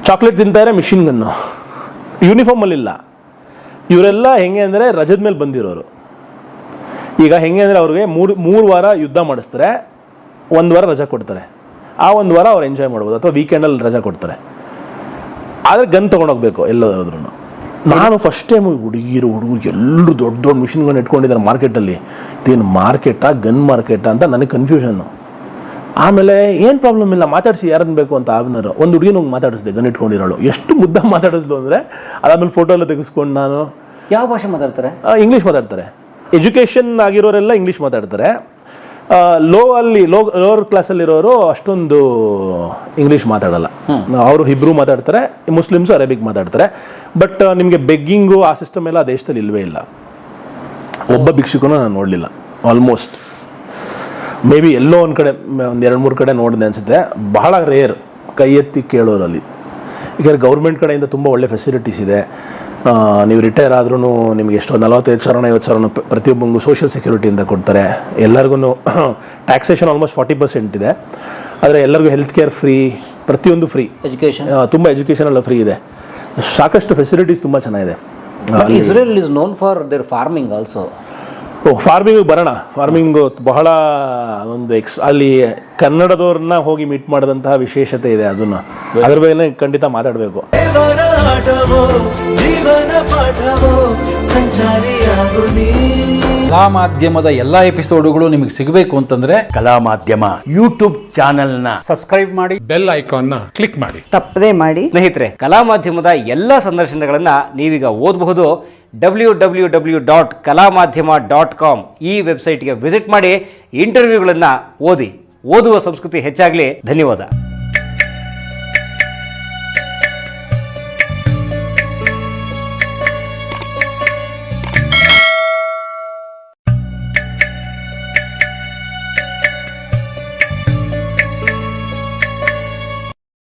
ಚಾಕ್ಲೇಟ್ ತಿಂತಾರೆ ಮಿಷಿನ್ ಗನ್ನು, ಯೂನಿಫಾರ್ಮಲ್ಲಿಲ್ಲ. ಇವರೆಲ್ಲ ಹೆಂಗೆ ಅಂದರೆ ರಜದ ಮೇಲೆ ಬಂದಿರೋರು. ಈಗ ಹೆಂಗೆ ಅಂದರೆ ಅವ್ರಿಗೆ 3 ವಾರ ಯುದ್ಧ ಮಾಡಿಸ್ತಾರೆ, 1 ವಾರ ರಜಾ ಕೊಡ್ತಾರೆ. ಆ 1 ವಾರ ಅವ್ರು ಎಂಜಾಯ್ ಮಾಡ್ಬೋದು, ಅಥವಾ ವೀಕೆಂಡಲ್ಲಿ ರಜಾ ಕೊಡ್ತಾರೆ. ಆದರೆ ಗನ್ ತೊಗೊಂಡೋಗ್ಬೇಕು ಎಲ್ಲೋದ್ರೂ. ನಾನು ಫಸ್ಟ್ ಟೈಮ್ ಹುಡುಗರು ಎಲ್ಲರೂ ದೊಡ್ಡ ಮಿಷಿನ್ ಗನ್ ಇಟ್ಕೊಂಡಿದ್ದಾರೆ ಮಾರ್ಕೆಟಲ್ಲಿ. ಇದೇನು ಮಾರ್ಕೆಟಾ, ಗನ್ ಮಾರ್ಕೆಟಾ ಅಂತ ನನಗೆ ಕನ್ಫ್ಯೂಷನ್ನು. ಆಮೇಲೆ ಏನು ಪ್ರಾಬ್ಲಮ್ ಇಲ್ಲ, ಮಾತಾಡಿಸಿ ಯಾರನ್ನು ಬೇಕು ಅಂತ. ಆವ್ನರು ಒಂದು ಹುಡುಗಿನ ಹೋಗಿ ಮಾತಾಡಿಸಿದೆ, ಗನ್ ಇಟ್ಕೊಂಡಿರೋಳು. ಎಷ್ಟು ಮುದ್ದ ಮಾತಾಡಿದ್ಲು ಅಂದರೆ, ಅದಾದ್ಮೇಲೆ ಫೋಟೋ ಎಲ್ಲ ತೆಗೆಸ್ಕೊಂಡು ನಾನು. ಯಾವ ಭಾಷೆ ಮಾತಾಡ್ತಾರೆ? ಇಂಗ್ಲೀಷ್ ಮಾತಾಡ್ತಾರೆ. ಎಜುಕೇಷನ್ ಆಗಿರೋರೆಲ್ಲ ಇಂಗ್ಲೀಷ್ ಮಾತಾಡ್ತಾರೆ. ಲೋವರ್ ಕ್ಲಾಸಲ್ಲಿರೋರು ಅಷ್ಟೊಂದು ಇಂಗ್ಲೀಷ್ ಮಾತಾಡಲ್ಲ. ಅವರು ಹಿಬ್ರೂ ಮಾತಾಡ್ತಾರೆ, ಮುಸ್ಲಿಮ್ಸು ಅರೇಬಿಕ್ ಮಾತಾಡ್ತಾರೆ. ಬಟ್ ನಿಮಗೆ ಬೆಗ್ಗಿಂಗು ಆ ಸಿಸ್ಟಮ್ ಎಲ್ಲ ಆ ದೇಶದಲ್ಲಿ ಇಲ್ಲವೇ ಇಲ್ಲ. ಒಬ್ಬ ಭಿಕ್ಷುಕನೂ ನಾನು ನೋಡಲಿಲ್ಲ. ಆಲ್ಮೋಸ್ಟ್ ಮೇ ಬಿ ಎಲ್ಲೋ ಒಂದು ಕಡೆ, ಒಂದು 2-3 ಕಡೆ ನೋಡಿದೆ ಅನಿಸುತ್ತೆ. ಬಹಳ ರೇರ್ ಕೈ ಎತ್ತಿ ಕೇಳೋರಲ್ಲಿ. ಈಗ ಗೌರ್ಮೆಂಟ್ ಕಡೆಯಿಂದ ತುಂಬ ಒಳ್ಳೆ ಫೆಸಿಲಿಟೀಸ್ ಇದೆ. ನೀವು ರಿಟೈರ್ ಆದ್ರೂ ನಿಮಗೆ ಎಷ್ಟು 45,000-50,000 ಪ್ರತಿಯೊಬ್ಬಂಗೂ ಸೋಷಿಯಲ್ ಸೆಕ್ಯೂರಿಟಿಯಿಂದ ಕೊಡ್ತಾರೆ. ಎಲ್ಲರಿಗೂ ಟ್ಯಾಕ್ಸೇಷನ್ ಆಲ್ಮೋಸ್ಟ್ 40% ಇದೆ. ಆದರೆ ಎಲ್ಲರಿಗೂ ಹೆಲ್ತ್ ಕೇರ್ ಫ್ರೀ, ಪ್ರತಿಯೊಂದು ಫ್ರೀ. ಎಜುಕೇಷನ್ ತುಂಬ, ಎಜುಕೇಷನ್ ಎಲ್ಲ ಫ್ರೀ ಇದೆ. ಸಾಕಷ್ಟು ಫೆಸಿಲಿಟೀಸ್ ತುಂಬ ಚೆನ್ನಾಗಿದೆ. Israel is known for there farming also. Farming ಬರೋಣ. ಫಾರ್ಮಿಂಗು ಬಹಳ ಒಂದು ಅಲ್ಲಿ ಕನ್ನಡದವ್ರನ್ನ ಹೋಗಿ ಮೀಟ್ ಮಾಡಿದಂತಹ ವಿಶೇಷತೆ ಇದೆ. ಅದನ್ನು ಅದ್ರ ಬಗ್ಗೆ ಖಂಡಿತ ಮಾತಾಡಬೇಕು. ಜೀವನ ಪಾಠವೋ ಸಂಚಾರಿಯಾಗು ನೀ. ಕಲಾ ಮಾಧ್ಯಮದ ಎಲ್ಲಾ ಎಪಿಸೋಡುಗಳು ನಿಮಗೆ ಸಿಗಬೇಕು ಅಂತಂದ್ರೆ ಕಲಾ ಮಾಧ್ಯಮ ಯೂಟ್ಯೂಬ್ ಚಾನೆಲ್ನ ಬೆಲ್ ಐಕಾನ್ನ ಕ್ಲಿಕ್ ಮಾಡಿ. ತಪ್ಪದೇ ಮಾಡಿ. ಸ್ನೇಹಿತರೆ, ಕಲಾ ಮಾಧ್ಯಮದ ಎಲ್ಲ ಸಂದರ್ಶನಗಳನ್ನು ನೀವೀಗ ಓದಬಹುದು. www.kalamadhyama.com ಈ ವೆಬ್ಸೈಟ್ಗೆ ವಿಸಿಟ್ ಮಾಡಿ ಇಂಟರ್ವ್ಯೂಗಳನ್ನು ಓದಿ. ಓದುವ ಸಂಸ್ಕೃತಿ ಹೆಚ್ಚಾಗಲಿ. ಧನ್ಯವಾದ.